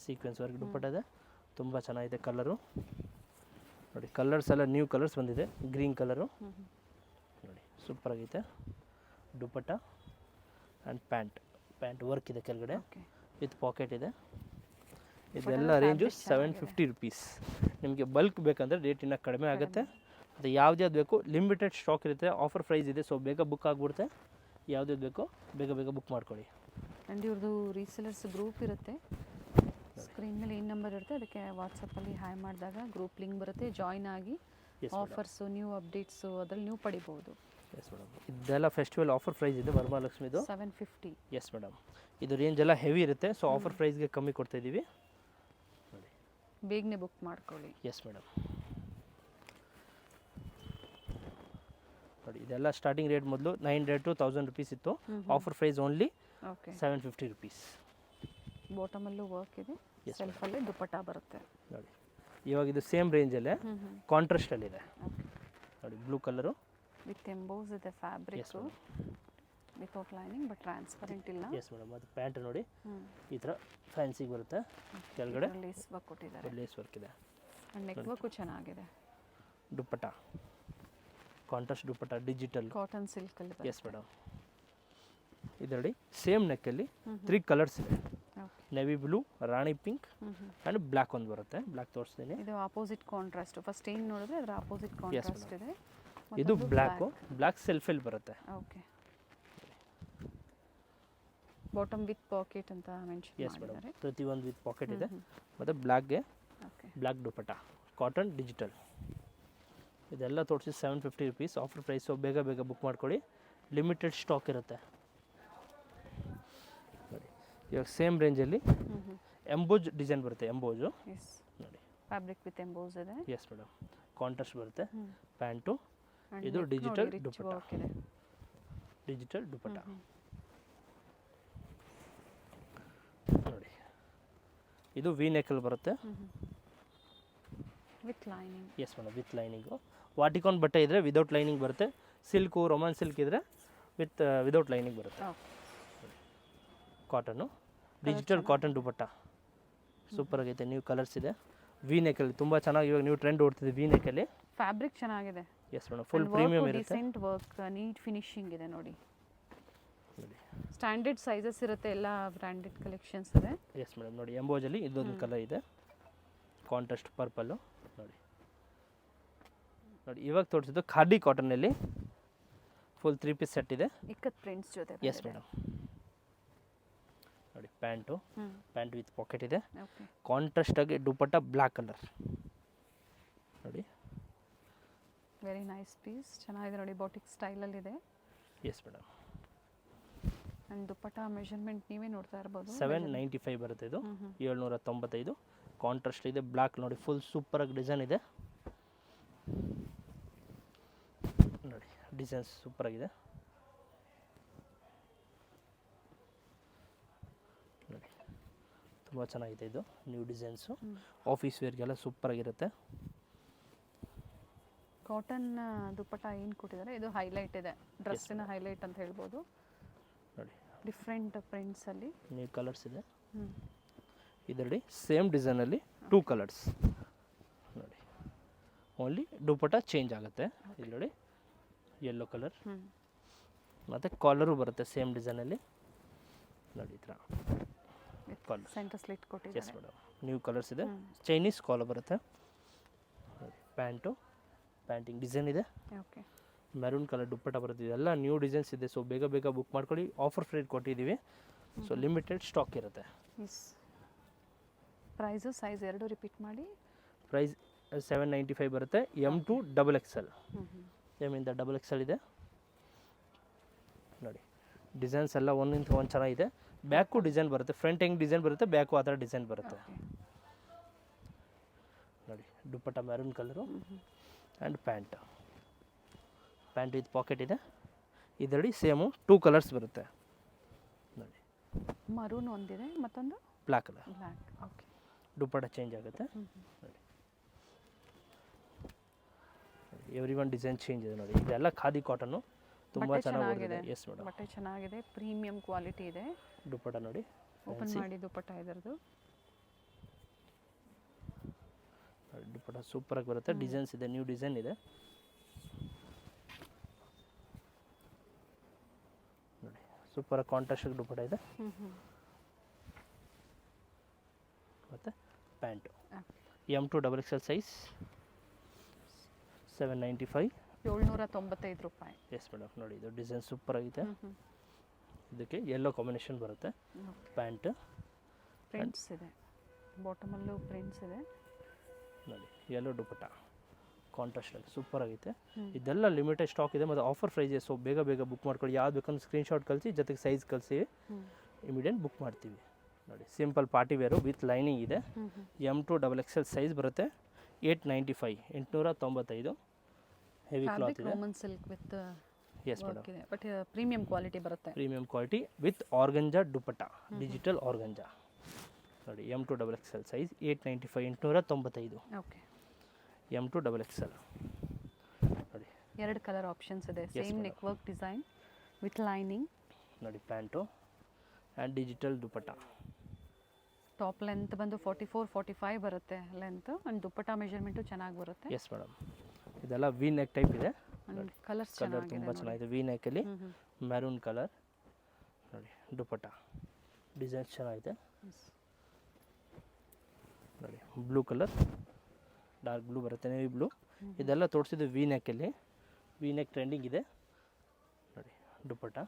[SPEAKER 2] Sequence work dupatta ಇದೆ, ತುಂಬ ಚೆನ್ನಾಗಿದೆ ಕಲರು. ನೋಡಿ ಕಲರ್ಸ್ ಎಲ್ಲ ನ್ಯೂ ಕಲರ್ಸ್ ಬಂದಿದೆ. ಗ್ರೀನ್ ಕಲರು ನೋಡಿ ಸೂಪರ್ ಆಗೈತೆ. ದುಪ್ಪಟ್ಟ ಆ್ಯಂಡ್ ಪ್ಯಾಂಟ್ ವರ್ಕ್ ಇದೆ ಕೆಳಗಡೆ
[SPEAKER 1] ಓಕೆ
[SPEAKER 2] ವಿತ್ ಪಾಕೆಟ್ ಇದೆ. ಇದೆಲ್ಲ ರೇಂಜು 750 ರುಪೀಸ್. ನಿಮಗೆ ಬಲ್ಕ್ ಬೇಕಂದರೆ ರೇಟ್ ಇನ್ನೂ ಕಡಿಮೆ ಆಗುತ್ತೆ. ಅದು ಯಾವ್ದು ಬೇಕು ಲಿಮಿಟೆಡ್ ಸ್ಟಾಕ್ ಇರುತ್ತೆ, ಆಫರ್ ಪ್ರೈಸ್ ಇದೆ. ಸೊ ಬೇಗ ಬುಕ್ ಆಗಿಬಿಡುತ್ತೆ. ಯಾವ್ದು ಬೇಕೋ ಬೇಗ ಬೇಗ ಬುಕ್ ಮಾಡ್ಕೊಳ್ಳಿ.
[SPEAKER 1] ಆ್ಯಂಡ್ ಇವ್ರದ್ದು ರೀಸೆಲರ್ಸ್ ಗ್ರೂಪ್ ಇರುತ್ತೆ. ಸ್ಕ್ರೀನ್ ಮೇಲೆ ಏನು ನಂಬರ್ ಇರುತ್ತೆ ಅದಕ್ಕೆ ವಾಟ್ಸಪ್ಪಲ್ಲಿ ಹಾಯ್ ಮಾಡಿದಾಗ ಗ್ರೂಪ್ ಲಿಂಕ್ ಬರುತ್ತೆ, ಜಾಯ್ನ್ ಆಗಿ ಆಫರ್ಸು ನ್ಯೂ ಅಪ್ಡೇಟ್ಸು ಅದರಲ್ಲಿ ನೀವು ಪಡಿಬೋದು.
[SPEAKER 2] Yes madam. ಇದೆಲ್ಲ ಫೆಸ್ಟಿವಲ್ ಆಫರ್ ಪ್ರೈಸ್ ಇದೆ ವರಮಹಾಲಕ್ಷ್ಮಿದು.
[SPEAKER 1] 750.
[SPEAKER 2] Yes madam. ಇದು ರೇಂಜ್ ಎಲ್ಲ ಹೆವಿ ಇರುತ್ತೆ, ಸೊ ಆಫರ್ ಪ್ರೈಸ್ಗೆ ಕಮ್ಮಿ ಕೊಡ್ತಾ ಇದ್ದೀವಿ. ನೋಡಿ
[SPEAKER 1] ಬೇಗನೆ ಬುಕ್ ಮಾಡ್ಕೊಳ್ಳಿ.
[SPEAKER 2] Yes madam. ನೋಡಿ ಇದೆಲ್ಲ ಸ್ಟಾರ್ಟಿಂಗ್ ರೇಟ್ ಮೊದಲು 900 to 1000 ರುಪೀಸ್ ಇತ್ತು. Offer price only
[SPEAKER 1] okay
[SPEAKER 2] 750 rupees.
[SPEAKER 1] ಬಾಟಮಲ್ಲೂ ವರ್ಕ್ ಇದೆ, ಸೆಲ್ಫಲ್ಲೇ ದುಪ್ಪಟ್ಟ ಬರುತ್ತೆ.
[SPEAKER 2] ನೋಡಿ ಇವಾಗ ಇದು ಸೇಮ್ ರೇಂಜಲ್ಲೇ ಕಾಂಟ್ರಾಸ್ಟಲ್ಲಿದೆ.
[SPEAKER 1] ಓಕೆ
[SPEAKER 2] ನೋಡಿ ಬ್ಲೂ ಕಲರು
[SPEAKER 1] ವಿತ್ ಎಂಬೋಸ್ ಇದೆ fabrics, without lining but transparent ಇಲ್ಲ.
[SPEAKER 2] Yes madam. ಅದು ಪ್ಯಾಂಟ್ ನೋಡಿ ಈ ಥರ ಫ್ಯಾನ್ಸಿಗೆ ಬರುತ್ತೆ, ಕೆಳಗಡೆ
[SPEAKER 1] ಲೇಸ್ ವರ್ಕ್ ಕೊಟ್ಟಿದ್ದಾರೆ,
[SPEAKER 2] ಲೇಸ್ ವರ್ಕ್ ಇದೆ.
[SPEAKER 1] ನೆಕ್ ವರ್ಕು ಚೆನ್ನಾಗಿದೆ.
[SPEAKER 2] Dupatta contrast dupatta digital
[SPEAKER 1] cotton ಸಿಲ್ಕಲ್ಲಿ.
[SPEAKER 2] Yes madam. ಇದರಲ್ಲಿ ಸೇಮ್ ನೆಕ್ಕಲ್ಲಿ 3 ಕಲರ್ಸ್ ಇದೆ. Navy blue, rani pink and black ಒಂದು ಬರುತ್ತೆ. ಬ್ಲ್ಯಾಕ್ ತೋರಿಸ್ತೀನಿ.
[SPEAKER 1] ಇದು ಆಪೋಸಿಟ್ ಕಾಂಟ್ರಾಸ್ಟ್. ಫಸ್ಟ್ ಏನು ನೋಡಿದ್ರೆ ಅದರ ಆಪೋಸಿಟ್ ಕಾಂಟ್ರಾಸ್ಟ್ ಇದೆ.
[SPEAKER 2] ಇದು ಬ್ಲ್ಯಾಕು, ಬ್ಲ್ಯಾಕ್ ಸೆಲ್ಫಲ್ಲಿ ಬರುತ್ತೆ.
[SPEAKER 1] ಓಕೆ ಬಾಟಮ್ ವಿತ್ ಪಾಕೆಟ್ ಅಂತ ಮೆನ್ಷನ್
[SPEAKER 2] ಎಸ್ ಮೇಡಮ್.
[SPEAKER 1] ಮಾಡಿದ್ದಾರೆ.
[SPEAKER 2] ಪ್ರತಿಯೊಂದು ವಿತ್ ಪಾಕೆಟ್ ಇದೆ. ಮತ್ತು ಬ್ಲ್ಯಾಕ್ಗೆ
[SPEAKER 1] ಓಕೆ
[SPEAKER 2] ಬ್ಲ್ಯಾಕ್ ದುಪ್ಪಟ್ಟ ಕಾಟನ್ ಡಿಜಿಟಲ್. ಇದೆಲ್ಲ ತೋರಿಸಿ 750 ರುಪೀಸ್. ಆಫರ್ ಪ್ರೈಸು ಬೇಗ ಬೇಗ ಬುಕ್ ಮಾಡ್ಕೊಳ್ಳಿ, ಲಿಮಿಟೆಡ್ ಸ್ಟಾಕ್ ಇರುತ್ತೆ. ನೋಡಿ ಇವಾಗ ಸೇಮ್ ರೇಂಜಲ್ಲಿ ಎಂಬೋಜ್ ಡಿಸೈನ್ ಬರುತ್ತೆ. ಎಂಬೋಜು
[SPEAKER 1] ಎಸ್
[SPEAKER 2] ನೋಡಿ
[SPEAKER 1] ಫ್ಯಾಬ್ರಿಕ್ ವಿತ್ ಎಂಬೋಸ್ ಇದೆ.
[SPEAKER 2] Yes madam. ಕಾಂಟ್ರಾಸ್ಟ್ ಬರುತ್ತೆ ಪ್ಯಾಂಟು. ಇದು ಡಿಜಿಟಲ್ ದುಪ್ಪಟ್ಟ, ಡಿಜಿಟಲ್ ದುಪ್ಪಟ್ಟ ನೋಡಿ. ಇದು ವಿ ನೆಕ್ಕಲ್ಲಿ ಬರುತ್ತೆ.
[SPEAKER 1] With lining.
[SPEAKER 2] Yes madam with lining. Vatican ಬಟ್ಟೆ ಇದ್ದರೆ ವಿದೌಟ್ ಲೈನಿಂಗ್ ಬರುತ್ತೆ. ಸಿಲ್ಕು ರೊಮಾನ್ ಸಿಲ್ಕ್ ಇದ್ದರೆ ವಿದೌಟ್ ಲೈನಿಂಗ್ ಬರುತ್ತೆ. Cotton digital cotton dupatta super ಆಗೈತೆ. ನ್ಯೂ ಕಲರ್ಸ್ ಇದೆ. ವಿ ನೆಕ್ಕಲ್ಲಿ ತುಂಬ ಚೆನ್ನಾಗಿ ಇವಾಗ ನ್ಯೂ ಟ್ರೆಂಡ್ ಓಡ್ತಿದೆ ವಿ ನೆಕ್ಕಲ್ಲಿ.
[SPEAKER 1] ಫ್ಯಾಬ್ರಿಕ್ ಚೆನ್ನಾಗಿದೆ.
[SPEAKER 2] Yes madam. ಫುಲ್ ಪ್ರೀಮಿಯಮ್ ಇರುತ್ತೆ.
[SPEAKER 1] ಡಿಸೆಂಟ್ ವರ್ಕ್, ನೀಟ್ ಫಿನಿಶಿಂಗ್ ಇದೆ ನೋಡಿ.
[SPEAKER 2] ನೋಡಿ
[SPEAKER 1] ಸ್ಟ್ಯಾಂಡರ್ಡ್ ಸೈಜಸ್ ಇರುತ್ತೆ, ಎಲ್ಲ ಬ್ರ್ಯಾಂಡೆಡ್ ಕಲೆಕ್ಷನ್ಸ್ ಇದೆ.
[SPEAKER 2] ಎಸ್ ಮೇಡಮ್ ನೋಡಿ ಎಂಬೋಜಲ್ಲಿ ಇದೊಂದು ಕಲರ್ ಇದೆ, ಕಾಂಟ್ರಾಸ್ಟ್ ಪರ್ಪಲ್ಲು ನೋಡಿ. ನೋಡಿ ಇವಾಗ ತೋರಿಸಿದ್ದು ಖಾದಿ ಕಾಟನಲ್ಲಿ ಫುಲ್ 3 ಪೀಸ್ ಸೆಟ್ ಇದೆ,
[SPEAKER 1] ಇಕ್ಕತ್ ಪ್ರಿಂಟ್ಸ್ ಜೊತೆ.
[SPEAKER 2] ಎಸ್ ಮೇಡಮ್ ನೋಡಿ ಪ್ಯಾಂಟ್ ವಿತ್ ಪಾಕೆಟ್ ಇದೆ,
[SPEAKER 1] ಓಕೆ.
[SPEAKER 2] ಕಾಂಟ್ರಾಸ್ಟ್ ಆಗಿ ದುಪಟ್ಟ ಬ್ಲ್ಯಾಕ್ ಕಲರ್ ನೋಡಿ.
[SPEAKER 1] ವೆರಿ ನೈಸ್ ಪೀಸ್, ಚೆನ್ನಾಗಿದೆ ನೋಡಿ, ಬಾಟಿಕ್ ಸ್ಟೈಲಲ್ಲಿ ಇದೆ.
[SPEAKER 2] Yes madam
[SPEAKER 1] and dupatta measurement ನೀವೇ ನೋಡ್ತಾ ಇರ್ಬೋದು.
[SPEAKER 2] 795 ಬರುತ್ತೆ ಇದು, 795. ಕಾಂಟ್ರಾಸ್ಟ್ ಇದೆ, ಬ್ಲ್ಯಾಕ್ ನೋಡಿ, ಫುಲ್ ಸೂಪರಾಗಿ ಡಿಸೈನ್ ಇದೆ ನೋಡಿ, ಡಿಸೈನ್ಸ್ ಸೂಪರಾಗಿದೆ ನೋಡಿ, ತುಂಬ ಚೆನ್ನಾಗಿದೆ ಇದು ನ್ಯೂ ಡಿಸೈನ್ಸು. ಆಫೀಸ್ ವೇರ್ಗೆಲ್ಲ ಸೂಪರಾಗಿರುತ್ತೆ.
[SPEAKER 1] ಕಾಟನ್ ದುಪಟ್ಟ ಏನು ಕೊಟ್ಟಿದ್ದಾರೆ, ಇದು ಹೈಲೈಟ್ ಇದೆ, ಡ್ರೆಸ್ಸಿನ ಹೈಲೈಟ್ ಅಂತ ಹೇಳ್ಬೋದು
[SPEAKER 2] ನೋಡಿ.
[SPEAKER 1] ಡಿಫ್ರೆಂಟ್ ಪ್ರಿಂಟ್ಸಲ್ಲಿ
[SPEAKER 2] ನ್ಯೂ ಕಲರ್ಸ್ ಇದೆ ಇದರಲ್ಲಿ, ಸೇಮ್ ಡಿಸೈನಲ್ಲಿ 2 ಕಲರ್ಸ್ ನೋಡಿ. ಓನ್ಲಿ ದುಪಟ್ಟ ಚೇಂಜ್ ಆಗುತ್ತೆ. ಇಲ್ಲಿ ನೋಡಿ ಯೆಲ್ಲೋ ಕಲರ್ ಮತ್ತು ಕಾಲರು ಬರುತ್ತೆ ಸೇಮ್ ಡಿಸೈನಲ್ಲಿ ನೋಡಿ, ಈ ಥರ ಕಾಲರ್
[SPEAKER 1] ಸೆಂಟರ್ ಸ್ಲಿಟ್
[SPEAKER 2] ಎಸ್
[SPEAKER 1] ಕೊಟ್ಟಿದ್ದಾರೆ.
[SPEAKER 2] ಮೇಡಮ್ ನ್ಯೂ ಕಲರ್ಸ್ ಇದೆ, ಚೈನೀಸ್ ಕಾಲರ್ ಬರುತ್ತೆ ನೋಡಿ. ಪ್ಯಾಂಟಿಂಗ್ ಡಿಸೈನ್ ಇದೆ,
[SPEAKER 1] ಓಕೆ.
[SPEAKER 2] ಮೆರೂನ್ ಕಲರ್ ದುಪ್ಪಟ್ಟ ಬರುತ್ತೆ. ಇದೆಲ್ಲ ನ್ಯೂ ಡಿಸೈನ್ಸ್ ಇದೆ, ಸೊ ಬೇಗ ಬೇಗ ಬುಕ್ ಮಾಡ್ಕೊಳ್ಳಿ. ಆಫರ್ ಫ್ರೀ ಕೊಟ್ಟಿದ್ದೀವಿ, ಸೊ ಲಿಮಿಟೆಡ್ ಸ್ಟಾಕ್ ಇರುತ್ತೆ.
[SPEAKER 1] ಪ್ರೈಸು ಸೈಜ್ ಎರಡು ರಿಪೀಟ್ ಮಾಡಿ.
[SPEAKER 2] ಪ್ರೈಸ್ 795 ಬರುತ್ತೆ, M to XXL. M ಇಂದ XXL ಇದೆ ನೋಡಿ. ಡಿಸೈನ್ಸ್ ಎಲ್ಲ ಒಂದಿಂತ ಒಂದು ಚೆನ್ನಾಗಿದೆ. ಬ್ಯಾಕು ಡಿಸೈನ್ ಬರುತ್ತೆ, ಫ್ರಂಟ್ ಹೆಂಗೆ ಡಿಸೈನ್ ಬರುತ್ತೆ, ಬ್ಯಾಕು ಆ ಥರ ಡಿಸೈನ್ ಬರುತ್ತೆ ನೋಡಿ. Dupatta maroon colour and pant with pocket ಇದೆ. ಇದರಲ್ಲಿ ಸೇಮು 2 ಕಲರ್ಸ್ ಬರುತ್ತೆ ನೋಡಿ.
[SPEAKER 1] ಮರೂನ್ ಒಂದಿದೆ, ಮತ್ತೊಂದು
[SPEAKER 2] black colour.
[SPEAKER 1] Black, okay.
[SPEAKER 2] Dupatta change ಆಗುತ್ತೆ ನೋಡಿ. ಎವ್ರಿ ಒನ್ ಡಿಸೈನ್ ಚೇಂಜ್ ಇದೆ ನೋಡಿ. ಇದೆಲ್ಲ ಖಾದಿ ಕಾಟನ್ನು, ತುಂಬ ಚೆನ್ನಾಗಿದೆ. ಎಸ್ ಮೇಡಮ್,
[SPEAKER 1] ಬಟ್ಟೆ ಚೆನ್ನಾಗಿದೆ, ಪ್ರೀಮಿಯಂ ಕ್ವಾಲಿಟಿ ಇದೆ.
[SPEAKER 2] ದುಪ್ಪಟ್ಟ ನೋಡಿ,
[SPEAKER 1] ಓಪನ್ ಮಾಡಿ ದುಪ್ಪಟ್ಟ ಇದರದು.
[SPEAKER 2] ದುಪ್ಪಟ್ಟ ಸೂಪರಾಗಿ ಬರುತ್ತೆ. ಡಿಸೈನ್ಸ್ ಇದೆ, ನ್ಯೂ ಡಿಸೈನ್ ಇದೆ ನೋಡಿ. ಸೂಪರ್ ಕಾಂಟ್ರಾಸ್ಟ್ ದುಪ್ಪಟ್ಟ ಇದೆ ಮತ್ತು pant M to XXL size 795.
[SPEAKER 1] 795 ರೂಪಾಯಿ.
[SPEAKER 2] ಎಸ್ ಮೇಡಮ್ ನೋಡಿ, ಇದು ಡಿಸೈನ್ ಸೂಪರ್ ಆಗಿದೆ. ಇದಕ್ಕೆ ಯೆಲ್ಲೋ ಕಾಂಬಿನೇಷನ್ ಬರುತ್ತೆ. ಪ್ಯಾಂಟ್
[SPEAKER 1] ಪ್ರಿಂಟ್ಸ್ ಇದೆ, ಬಾಟಮಲ್ಲೂ ಪ್ರಿಂಟ್ಸ್ ಇದೆ
[SPEAKER 2] ನೋಡಿ. ಯೆಲ್ಲೋ ದುಪ್ಪಟ್ಟ ಕಾಂಟ್ರಾಸ್ಟ್ ಆಗಿ ಸೂಪರ್ ಆಗೈತೆ. ಇದೆಲ್ಲ ಲಿಮಿಟೆಡ್ ಸ್ಟಾಕ್ ಇದೆ ಮತ್ತು ಆಫರ್ ಪ್ರೈಸ್ ಇದೆ, ಸೊ ಬೇಗ ಬೇಗ ಬುಕ್ ಮಾಡ್ಕೊಳ್ಳಿ. ಯಾವ್ದು ಬೇಕಂದ್ರೆ ಸ್ಕ್ರೀನ್ಶಾಟ್ ಕಳಿಸಿ, ಜೊತೆಗೆ ಸೈಜ್ ಕಳಿಸಿ, ಇಮಿಡಿಯೇಟ್ ಬುಕ್ ಮಾಡ್ತೀವಿ ನೋಡಿ. Simple party wear with lining ಇದೆ. M to XXL ಸೈಜ್ ಬರುತ್ತೆ. 895, 895. ಹೆವಿ ಕ್ಲಾತ್ ಇದೆ,
[SPEAKER 1] roman silk with
[SPEAKER 2] yes madam.
[SPEAKER 1] ಇದೆ, ಬಟ್ ಪ್ರೀಮಿಯಂ ಕ್ವಾಲಿಟಿ ಬರುತ್ತೆ.
[SPEAKER 2] Premium quality with organza dupatta, digital organza ನೋಡಿ. M to XXL size 895, 895.
[SPEAKER 1] Okay.
[SPEAKER 2] M to XXL ನೋಡಿ.
[SPEAKER 1] ಎರಡು colour options ಇದೆ, same neck work design with lining
[SPEAKER 2] ನೋಡಿ. Pant and digital dupatta.
[SPEAKER 1] Top length ಬಂದು 44-45 ಬರುತ್ತೆ length, and dupatta measurement ಚೆನ್ನಾಗಿ ಬರುತ್ತೆ.
[SPEAKER 2] Yes madam, ಇದೆಲ್ಲ ವಿ ನೆಕ್ ಟೈಪ್ ಇದೆ.
[SPEAKER 1] ಕಲರ್ಸ್
[SPEAKER 2] ಕಲರ್ ತುಂಬ ಚೆನ್ನಾಗಿದೆ. ವಿ ನೆಕ್ಕಲ್ಲಿ ಮೆರೂನ್ ಕಲರ್ ನೋಡಿ. ದುಪ್ಪಟ್ಟ ಡಿಸೈನ್ಸ್ ಚೆನ್ನಾಗಿದೆ ನೋಡಿ. ಬ್ಲೂ ಕಲರ್, ಡಾರ್ಕ್ ಬ್ಲೂ ಬರುತ್ತೆ, ನೇವಿ ಬ್ಲೂ. ಇದೆಲ್ಲ ತೋರಿಸಿದ್ದು ವಿ ನೆಕ್ಕಲ್ಲಿ. ವಿ ನೆಕ್ ಟ್ರೆಂಡಿಂಗ್ ಇದೆ ನೋಡಿ. ದುಪ್ಪಟ್ಟ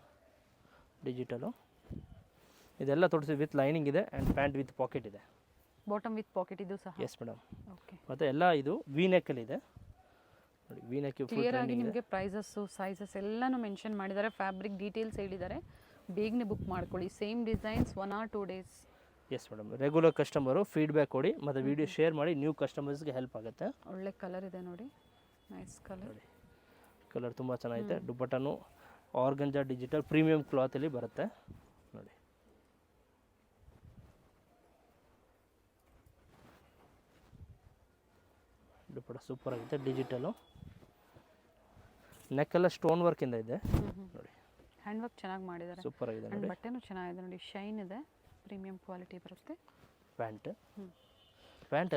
[SPEAKER 2] ಡಿಜಿಟಲು. ಇದೆಲ್ಲ ತೋರಿಸಿದ್ದು ವಿತ್ ಲೈನಿಂಗ್ ಇದೆ ಆ್ಯಂಡ್ ಪ್ಯಾಂಟ್ ವಿತ್ ಪಾಕೆಟ್ ಇದೆ.
[SPEAKER 1] ಬಾಟಮ್ ವಿತ್ ಪಾಕೆಟ್ ಇದು ಸಹ.
[SPEAKER 2] Yes madam.
[SPEAKER 1] ಓಕೆ.
[SPEAKER 2] ಮತ್ತು ಎಲ್ಲ ಇದು ವಿ ನೆಕ್ಕಲ್ಲಿ ಇದೆ ನೋಡಿ. ವಿ ನೆಕ್
[SPEAKER 1] ಕ್ಲಿಯರ್ ಆಗಿ ನಿಮಗೆ ಪ್ರೈಸಸ್ಸು ಸೈಜಸ್ ಎಲ್ಲನೂ ಮೆನ್ಷನ್ ಮಾಡಿದ್ದಾರೆ, ಫ್ಯಾಬ್ರಿಕ್ ಡೀಟೇಲ್ಸ್ ಹೇಳಿದ್ದಾರೆ. ಬೇಗನೆ ಬುಕ್ ಮಾಡ್ಕೊಳ್ಳಿ. Same designs 1 or 2 days.
[SPEAKER 2] Yes madam. Regular customer feedback ಕೊಡಿ ಮತ್ತು ವಿಡಿಯೋ ಶೇರ್ ಮಾಡಿ, ನ್ಯೂ ಕಸ್ಟಮರ್ಸ್ಗೆ ಹೆಲ್ಪ್ ಆಗುತ್ತೆ.
[SPEAKER 1] ಒಳ್ಳೆ ಕಲರ್ ಇದೆ ನೋಡಿ, ನೈಸ್ ಕಲರ್
[SPEAKER 2] ನೋಡಿ. ಕಲರ್ ತುಂಬ ಚೆನ್ನಾಗಿದೆ. ದುಪ್ಪಟ್ಟನು ಆರ್ಗಂಜಾ ಡಿಜಿಟಲ್ ಪ್ರೀಮಿಯಂ ಕ್ಲಾತಲ್ಲಿ ಬರುತ್ತೆ ನೋಡಿ. ದುಪ್ಪಟ್ಟ ಸೂಪರ್ ಆಗಿದೆ, ಡಿಜಿಟಲು. ನೆಕ್ಕೆಲ್ಲ ಸ್ಟೋನ್ ವರ್ಕಿಂದ ಇದೆ ನೋಡಿ.
[SPEAKER 1] ಹ್ಯಾಂಡ್ ವರ್ಕ್ ಚೆನ್ನಾಗಿ ಮಾಡಿದ್ದಾರೆ,
[SPEAKER 2] ಸೂಪರ್ ಆಗಿದೆ
[SPEAKER 1] ಆ್ಯಂಡ್
[SPEAKER 2] ನೋಡಿ.
[SPEAKER 1] ಬಟ್ಟೆನೂ ಚೆನ್ನಾಗಿದೆ ನೋಡಿ, ಶೈನ್ ಇದೆ, ಪ್ರೀಮಿಯಂ ಕ್ವಾಲಿಟಿ ಬರುತ್ತೆ.
[SPEAKER 2] ಪ್ಯಾಂಟ್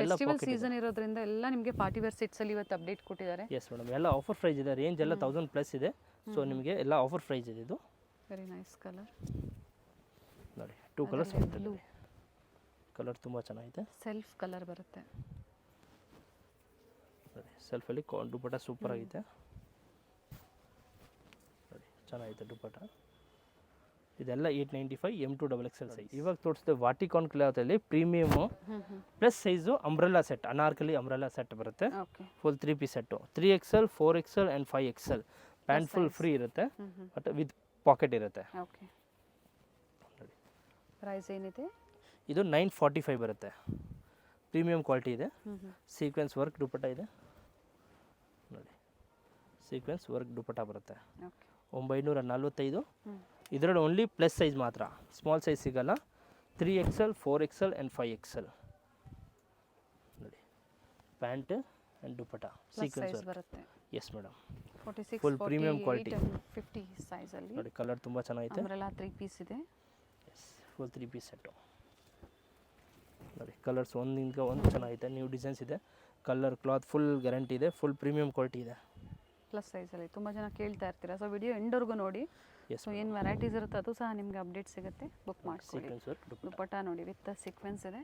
[SPEAKER 2] ಎಲ್ಲ
[SPEAKER 1] ಫೆಸ್ಟಿವಲ್ ಸೀಸನ್ ಇರೋದ್ರಿಂದ ಎಲ್ಲ ನಿಮಗೆ ಪಾರ್ಟಿ ವೇರ್ ಸೆಟ್ಸ್ ಅಲ್ಲಿ ಇವತ್ತು ಅಪ್ಡೇಟ್ ಕೊಟ್ಟಿದ್ದಾರೆ.
[SPEAKER 2] ಎಸ್ ಮೇಡಮ್, ಎಲ್ಲ ಆಫರ್ ಪ್ರೈಸ್ ಇದೆ. ರೇಂಜ್ ಎಲ್ಲ 1000+ ಇದೆ, ಸೊ ನಿಮಗೆ ಎಲ್ಲ ಆಫರ್ ಪ್ರೈಸ್ ಇದೆ ಇದು.
[SPEAKER 1] Very nice colour.
[SPEAKER 2] ನೋಡಿ 2 ಕಲರ್ಸ್ ಬರುತ್ತೆ ನೋಡಿ. ಕಲರ್ ತುಂಬ ಚೆನ್ನಾಗಿದೆ.
[SPEAKER 1] ಸೆಲ್ಫ್ ಕಲರ್ ಬರುತ್ತೆ
[SPEAKER 2] ನೋಡಿ ಸೆಲ್ಫಲ್ಲಿ ದುಪ್ಪಟ್ಟ ಸೂಪರ್ ಆಗಿದೆ ನೋಡಿ, ಚೆನ್ನಾಗಿದೆ ದುಪ್ಪಟ್ಟ. ಇದೆಲ್ಲ 895 M2XXL ಸೈಜ್. ಇವಾಗ ತೋರಿಸಿದೆ ವಾಟಿಕಾನ್ ಕ್ಲಾತಲ್ಲಿ premium plus size umbrella set, anarkali umbrella set ಬರುತ್ತೆ.
[SPEAKER 1] Okay.
[SPEAKER 2] Full 3 piece set 3XL 4XL and 5XL. Pant full free ಇರುತ್ತೆ ಬಟ್ ವಿತ್ ಪಾಕೆಟ್ ಇರುತ್ತೆ.
[SPEAKER 1] ಓಕೆ. ಪ್ರೈಸ್ ಏನಿದೆ?
[SPEAKER 2] ಇದು 945 ಬರುತ್ತೆ. ಪ್ರೀಮಿಯಂ ಕ್ವಾಲಿಟಿ ಇದೆ. ಸೀಕ್ವೆನ್ಸ್ ವರ್ಕ್ ದುಪ್ಪಟ್ಟ ಇದೆ ನೋಡಿ, ಸೀಕ್ವೆನ್ಸ್ ವರ್ಕ್ ದುಪ್ಪಟ್ಟ ಬರುತ್ತೆ. 945. ಇದರಲ್ಲಿ ಓನ್ಲಿ ಪ್ಲಸ್ ಸೈಜ್ ಮಾತ್ರ, ಸ್ಮಾಲ್ ಸೈಜ್ ಸಿಗಲ್ಲ. 3XL 4XL ಆ್ಯಂಡ್ 5XL ನೋಡಿ. ಪ್ಯಾಂಟ್ ಆ್ಯಂಡ್ ದುಪ್ಪಟ್ಟ ಸೀಕ್ವೆನ್ಸ್
[SPEAKER 1] ಬರುತ್ತೆ.
[SPEAKER 2] Yes madam.
[SPEAKER 1] 46
[SPEAKER 2] full premium quality
[SPEAKER 1] 50 ಸೈಜಲ್ಲಿ
[SPEAKER 2] ನೋಡಿ. ಕಲರ್ ತುಂಬ ಚೆನ್ನಾಗಿದೆ.
[SPEAKER 1] ಅಂಬ್ರೆಲಾ 3 ಪೀಸ್ ಇದೆ.
[SPEAKER 2] ಎಸ್ ಫುಲ್ 3 ಪೀಸ್ ಸೆಟ್ಟು ನೋಡಿ. ಕಲರ್ಸ್ ಒಂದಿಂದ ಒಂದು ಚೆನ್ನಾಗಿದೆ. ನ್ಯೂ ಡಿಸೈನ್ಸ್ ಇದೆ. ಕಲರ್ ಕ್ಲಾತ್ ಫುಲ್ ಗ್ಯಾರಂಟಿ ಇದೆ. ಫುಲ್ ಪ್ರೀಮಿಯಂ ಕ್ವಾಲಿಟಿ ಇದೆ.
[SPEAKER 1] ಪ್ಲಸ್ ಸೈಜಲ್ಲಿ ತುಂಬ ಜನ ಕೇಳ್ತಾ ಇರ್ತೀರಾ, ಸೊ ವಿಡಿಯೋ ಎಂಡ್ವರೆಗೂ ನೋಡಿ. ಸೊ ಏನು ವೆರೈಟೀಸ್ ಇರುತ್ತೆ ಅದು ಸಹ ನಿಮಗೆ ಅಪ್ಡೇಟ್ ಸಿಗುತ್ತೆ, ಬುಕ್ ಮಾಡ್ಕೊಳ್ಳಿ.
[SPEAKER 2] ಸೀಕ್ವೆನ್ಸ್ ವರ್ಕ್
[SPEAKER 1] ದುಪ್ಪಟ್ಟ ನೋಡಿ ವಿತ್ ಸೀಕ್ವೆನ್ಸ್ ಇದೆ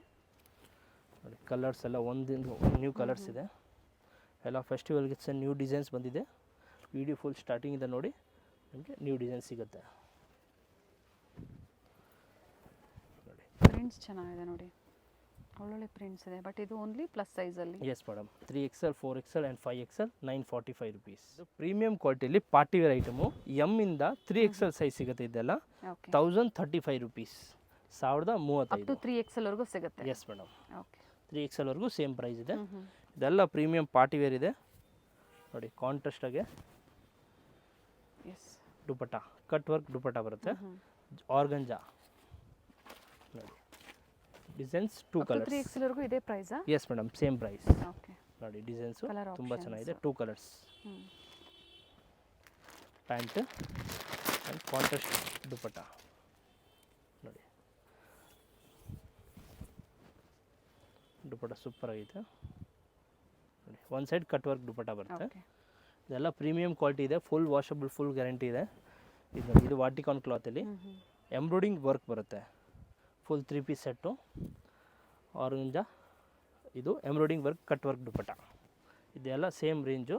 [SPEAKER 2] ನೋಡಿ. ಕಲರ್ಸ್ ಎಲ್ಲ ಒಂದಿಂದ ನ್ಯೂ ಕಲರ್ಸ್ ಇದೆ. ಎಲ್ಲ ಫೆಸ್ಟಿವಲ್ಗೆ ನ್ಯೂ ಡಿಸೈನ್ಸ್ ಬಂದಿದೆ. ವಿಡಿಯೋ ಫುಲ್ ಸ್ಟಾರ್ಟಿಂಗಿಂದ ನೋಡಿ, ನಿಮಗೆ ನ್ಯೂ ಡಿಸೈನ್ಸ್ ಸಿಗುತ್ತೆ ನೋಡಿ.
[SPEAKER 1] ಪ್ರಿಂಟ್ಸ್ ಚೆನ್ನಾಗಿದೆ ನೋಡಿ, ಒಳ್ಳೊಳ್ಳೆ ಪ್ರಿಂಟ್ಸ್ ಇದೆ. ಬಟ್ ಇದು ಓನ್ಲಿ ಪ್ಲಸ್ ಸೈಜಲ್ಲಿ.
[SPEAKER 2] Yes madam. 3XL 4XL and 5XL 945 rupees. Premium ಕ್ವಾಲಿಟಿಯಲ್ಲಿ ಪಾರ್ಟಿ ವೇರ್ ಐಟಮು ಎಮ್ಮಿಂದ 3XL ಸೈಜ್ ಸಿಗುತ್ತೆ. ಇದೆಲ್ಲ 1035 ರುಪೀಸ್, 1035.
[SPEAKER 1] ಅಪ್ ಟು 3XL ವರೆಗೂ ಸಿಗುತ್ತೆ.
[SPEAKER 2] Yes madam.
[SPEAKER 1] ಓಕೆ.
[SPEAKER 2] 3XL ವರೆಗೂ ಸೇಮ್ ಪ್ರೈಸ್ ಇದೆ. ಇದೆಲ್ಲ ಪ್ರೀಮಿಯಂ ಪಾರ್ಟಿ ವೇರ್ ಇದೆ ನೋಡಿ. ಕಾಂಟ್ರಾಸ್ಟಾಗೆ
[SPEAKER 1] yes
[SPEAKER 2] dupatta cut work dupatta ಬರುತ್ತೆ. ಆರ್ಗಂಜಾ ನೋಡಿ. Designs 2 colours.
[SPEAKER 1] 3XL ವರೆಗೂ ಇದೇ ಪ್ರೈಸಾ?
[SPEAKER 2] Yes madam, same price.
[SPEAKER 1] Okay.
[SPEAKER 2] ನೋಡಿ ಡಿಸೈನ್ಸು
[SPEAKER 1] ಕಲರ್
[SPEAKER 2] ತುಂಬ ಚೆನ್ನಾಗಿದೆ. 2 colours. Pant and contrast dupatta ನೋಡಿ. ದುಪ್ಪಟ್ಟ ಸೂಪರ್ ಆಗಿದೆ ನೋಡಿ. ಒಂದು ಸೈಡ್ ಕಟ್ ವರ್ಕ್ ದುಪ್ಪಟ್ಟ ಬರುತ್ತೆ. ಇದೆಲ್ಲ ಪ್ರೀಮಿಯಂ ಕ್ವಾಲಿಟಿ ಇದೆ. ಫುಲ್ ವಾಷಬಲ್, ಫುಲ್ ಗ್ಯಾರಂಟಿ ಇದೆ. ಇದು ವಾಟಿಕಾನ್ ಕ್ಲಾತಲ್ಲಿ ಎಂಬ್ರಾಯ್ಡಿಂಗ್ ವರ್ಕ್ ಬರುತ್ತೆ. ಫುಲ್ 3 ಪೀಸ್ ಸೆಟ್ಟು ಆರೆಂಜಾ. ಇದು embroidering work cut work dupatta. ಇದೆಲ್ಲ same range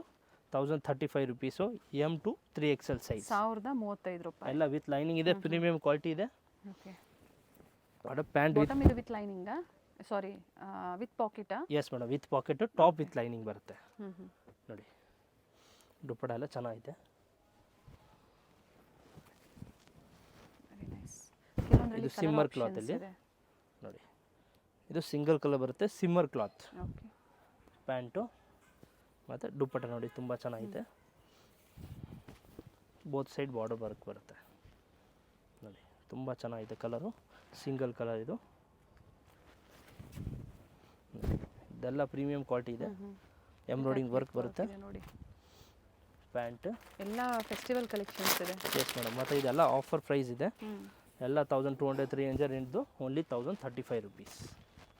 [SPEAKER 2] 1035 rupees. M2 3XL size
[SPEAKER 1] 1035 ರೂಪಾಯಿ.
[SPEAKER 2] ಎಲ್ಲ ವಿತ್ ಲೈನಿಂಗ್ ಇದೆ. ಪ್ರೀಮಿಯಂ ಕ್ವಾಲಿಟಿ ಇದೆ.
[SPEAKER 1] ಓಕೆ.
[SPEAKER 2] ಪ್ಯಾಂಟ್
[SPEAKER 1] ಬಾಟಮ್ ಇದು ವಿತ್ ಲೈನಿಂಗಾ? ಸಾರಿ, ವಿತ್ ಪಾಕೆಟಾ?
[SPEAKER 2] Yes madam, with pocket. Top with lining ಬರುತ್ತೆ ನೋಡಿ. ದುಪ್ಪಟ್ಟ ಎಲ್ಲ ಚೆನ್ನಾಗಿದೆ. ಇದು ಸಿಮ್ಮರ್ ಕ್ಲಾತಲ್ಲಿ ನೋಡಿ. ಇದು ಸಿಂಗಲ್ ಕಲರ್ ಬರುತ್ತೆ, ಸಿಮ್ಮರ್ ಕ್ಲಾತ್.
[SPEAKER 1] ಓಕೆ.
[SPEAKER 2] ಪ್ಯಾಂಟು ಮತ್ತು ದುಪ್ಪಟ್ಟ ನೋಡಿ ತುಂಬ ಚೆನ್ನಾಗಿದೆ. ಬೋತ್ ಸೈಡ್ ಬಾರ್ಡರ್ ವರ್ಕ್ ಬರುತ್ತೆ ನೋಡಿ. ತುಂಬ ಚೆನ್ನಾಗಿದೆ ಕಲರು. ಸಿಂಗಲ್ ಕಲರ್ ಇದು. ಇದೆಲ್ಲ ಪ್ರೀಮಿಯಂ ಕ್ವಾಲಿಟಿ ಇದೆ. ಎಂಬ್ರಾಯ್ಡಿಂಗ್ ವರ್ಕ್ ಬರುತ್ತೆ
[SPEAKER 1] ನೋಡಿ.
[SPEAKER 2] ಪ್ಯಾಂಟ್
[SPEAKER 1] ಎಲ್ಲ ಫೆಸ್ಟಿವಲ್ ಕಲೆಕ್ಷನ್ಸ್ ಇದೆ.
[SPEAKER 2] Yes madam. ಮತ್ತು ಇದೆಲ್ಲ ಆಫರ್ ಪ್ರೈಸ್ ಇದೆ. ಎಲ್ಲ 1200 300 ರೇಂಜ್ದು ಓನ್ಲಿ 1035 ರುಪೀಸ್.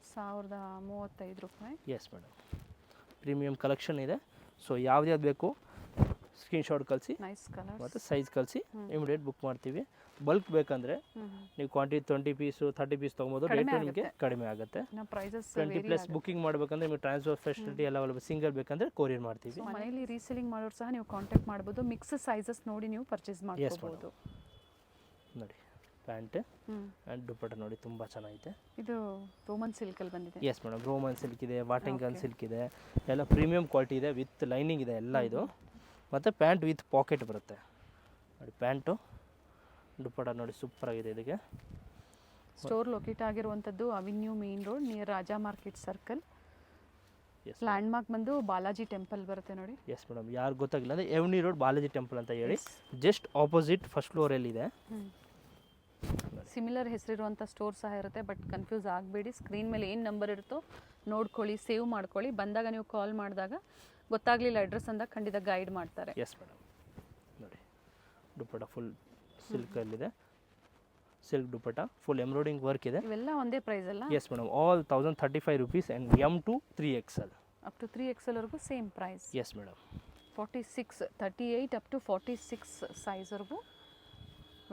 [SPEAKER 1] 1035 ರೂಪಾಯಿ.
[SPEAKER 2] Yes madam. ಪ್ರೀಮಿಯಂ ಕಲೆಕ್ಷನ್ ಇದೆ. ಸೊ ಯಾವ್ದು ಬೇಕು ಸ್ಕ್ರೀನ್ಶಾಟ್ ಕಳಿಸಿ,
[SPEAKER 1] ನೈಸ್ ಕಲರ್
[SPEAKER 2] ಮತ್ತು ಸೈಜ್ ಕಳಿಸಿ, ಇಮಿಡಿಯೇಟ್ ಬುಕ್ ಮಾಡ್ತೀವಿ. ಬಲ್ಕ್ ಬೇಕಂದರೆ ನೀವು ಕ್ವಾಂಟಿಟಿ 20 ಪೀಸು 30 ಪೀಸ್ ತೊಗೊಬೋದು. ರೇಟ್ ನಿಮಗೆ ಕಡಿಮೆ ಆಗುತ್ತೆ. 20+ ಬುಕ್ಕಿಂಗ್ ಮಾಡಬೇಕಂದ್ರೆ ನಿಮಗೆ ಟ್ರಾನ್ಸ್ಫರ್ ಫೆಸಿಲಿಟಿ ಎಲ್ಲ ಅವೈಲೇಬಲ್. ಸಿಂಗಲ್ ಬೇಕಂದರೆ ಕೊರಿಯರ್ ಮಾಡ್ತೀವಿ.
[SPEAKER 1] ಮನೆಯಲ್ಲಿ ರೀಸೆಲಿಂಗ್ ಮಾಡೋರು ಸಹ ನೀವು ಕಾಂಟ್ಯಾಕ್ಟ್ ಮಾಡ್ಬೋದು. ಮಿಕ್ಸ್ ಸೈಜಸ್ ನೋಡಿ ನೀವು ಪರ್ಚೇಸ್ ಮಾಡ್ಬೋದು
[SPEAKER 2] ನೋಡಿ. ಪ್ಯಾಂಟ್ ಆ್ಯಂಡ್ ದುಪ್ಪಟ್ಟ ನೋಡಿ ತುಂಬ ಚೆನ್ನಾಗಿದೆ.
[SPEAKER 1] ಇದು ರೋಮನ್ ಸಿಲ್ಕಲ್ಲಿ ಬಂದಿದೆ.
[SPEAKER 2] Yes madam. ರೋಮನ್ ಸಿಲ್ಕ್ ಇದೆ, ವಾಟಿಂಗನ್ ಸಿಲ್ಕ್ ಇದೆ. ಎಲ್ಲ ಪ್ರೀಮಿಯಂ ಕ್ವಾಲಿಟಿ ಇದೆ. ವಿತ್ ಲೈನಿಂಗ್ ಇದೆ ಎಲ್ಲ ಇದು. ಮತ್ತು ಪ್ಯಾಂಟ್ ವಿತ್ ಪಾಕೆಟ್ ಬರುತ್ತೆ ನೋಡಿ. ಪ್ಯಾಂಟು ದುಪ್ಪಟ್ಟ ನೋಡಿ ಸೂಪರ್ ಆಗಿದೆ. ಇದಕ್ಕೆ
[SPEAKER 1] ಸ್ಟೋರ್ ಲೊಕೇಟ್ ಆಗಿರುವಂಥದ್ದು avenue main road near Raja market circle. Land ಬಂದು ಬಾಲಾಜಿ ಟೆಂಪಲ್ ಬರುತ್ತೆ ನೋಡಿ.
[SPEAKER 2] Yes madam. ಯಾರು ಗೊತ್ತಾಗಿಲ್ಲ ಅಂದರೆ ಎವ್ನಿ ರೋಡ್ ಬಾಲಾಜಿ ಟೆಂಪಲ್ ಅಂತ ಹೇಳಿ ಜಸ್ಟ್ ಆಪೋಸಿಟ್ ಫಸ್ಟ್ ಫ್ಲೋರಲ್ಲಿದೆ.
[SPEAKER 1] ಸಿಮಿಲರ್ ಹೆಸರಿರುವಂಥ ಸ್ಟೋರ್ ಸಹ ಇರುತ್ತೆ. ಬಟ್ ಕನ್ಫ್ಯೂಸ್ ಆಗಬೇಡಿ. ಸ್ಕ್ರೀನ್ ಮೇಲೆ ಏನು ನಂಬರ್ ಇರುತ್ತೋ ನೋಡ್ಕೊಳ್ಳಿ, ಸೇವ್ ಮಾಡ್ಕೊಳ್ಳಿ. ಬಂದಾಗ ನೀವು ಕಾಲ್ ಮಾಡಿದಾಗ ಗೊತ್ತಾಗಲಿಲ್ಲ ಅಡ್ರೆಸ್ ಅಂದಾಗ ಖಂಡಿತ ಗೈಡ್ ಮಾಡ್ತಾರೆ.
[SPEAKER 2] Yes madam. ನೋಡಿ ದುಪ್ಪಟ್ಟ ಫುಲ್ ಸಿಲ್ಕಲ್ಲಿದೆ. Silk dupatta full embroidering work ಇದೆ.
[SPEAKER 1] ಇವೆಲ್ಲ ಒಂದೇ ಪ್ರೈಸ್ ಅಲ್ಲ?
[SPEAKER 2] Yes madam. All 1035 rupees and M2 3XL.
[SPEAKER 1] Up to 3XL ವರೆಗೂ same price.
[SPEAKER 2] Yes madam.
[SPEAKER 1] 46 38 up to 46 ಸೈಜ್ವರೆಗೂ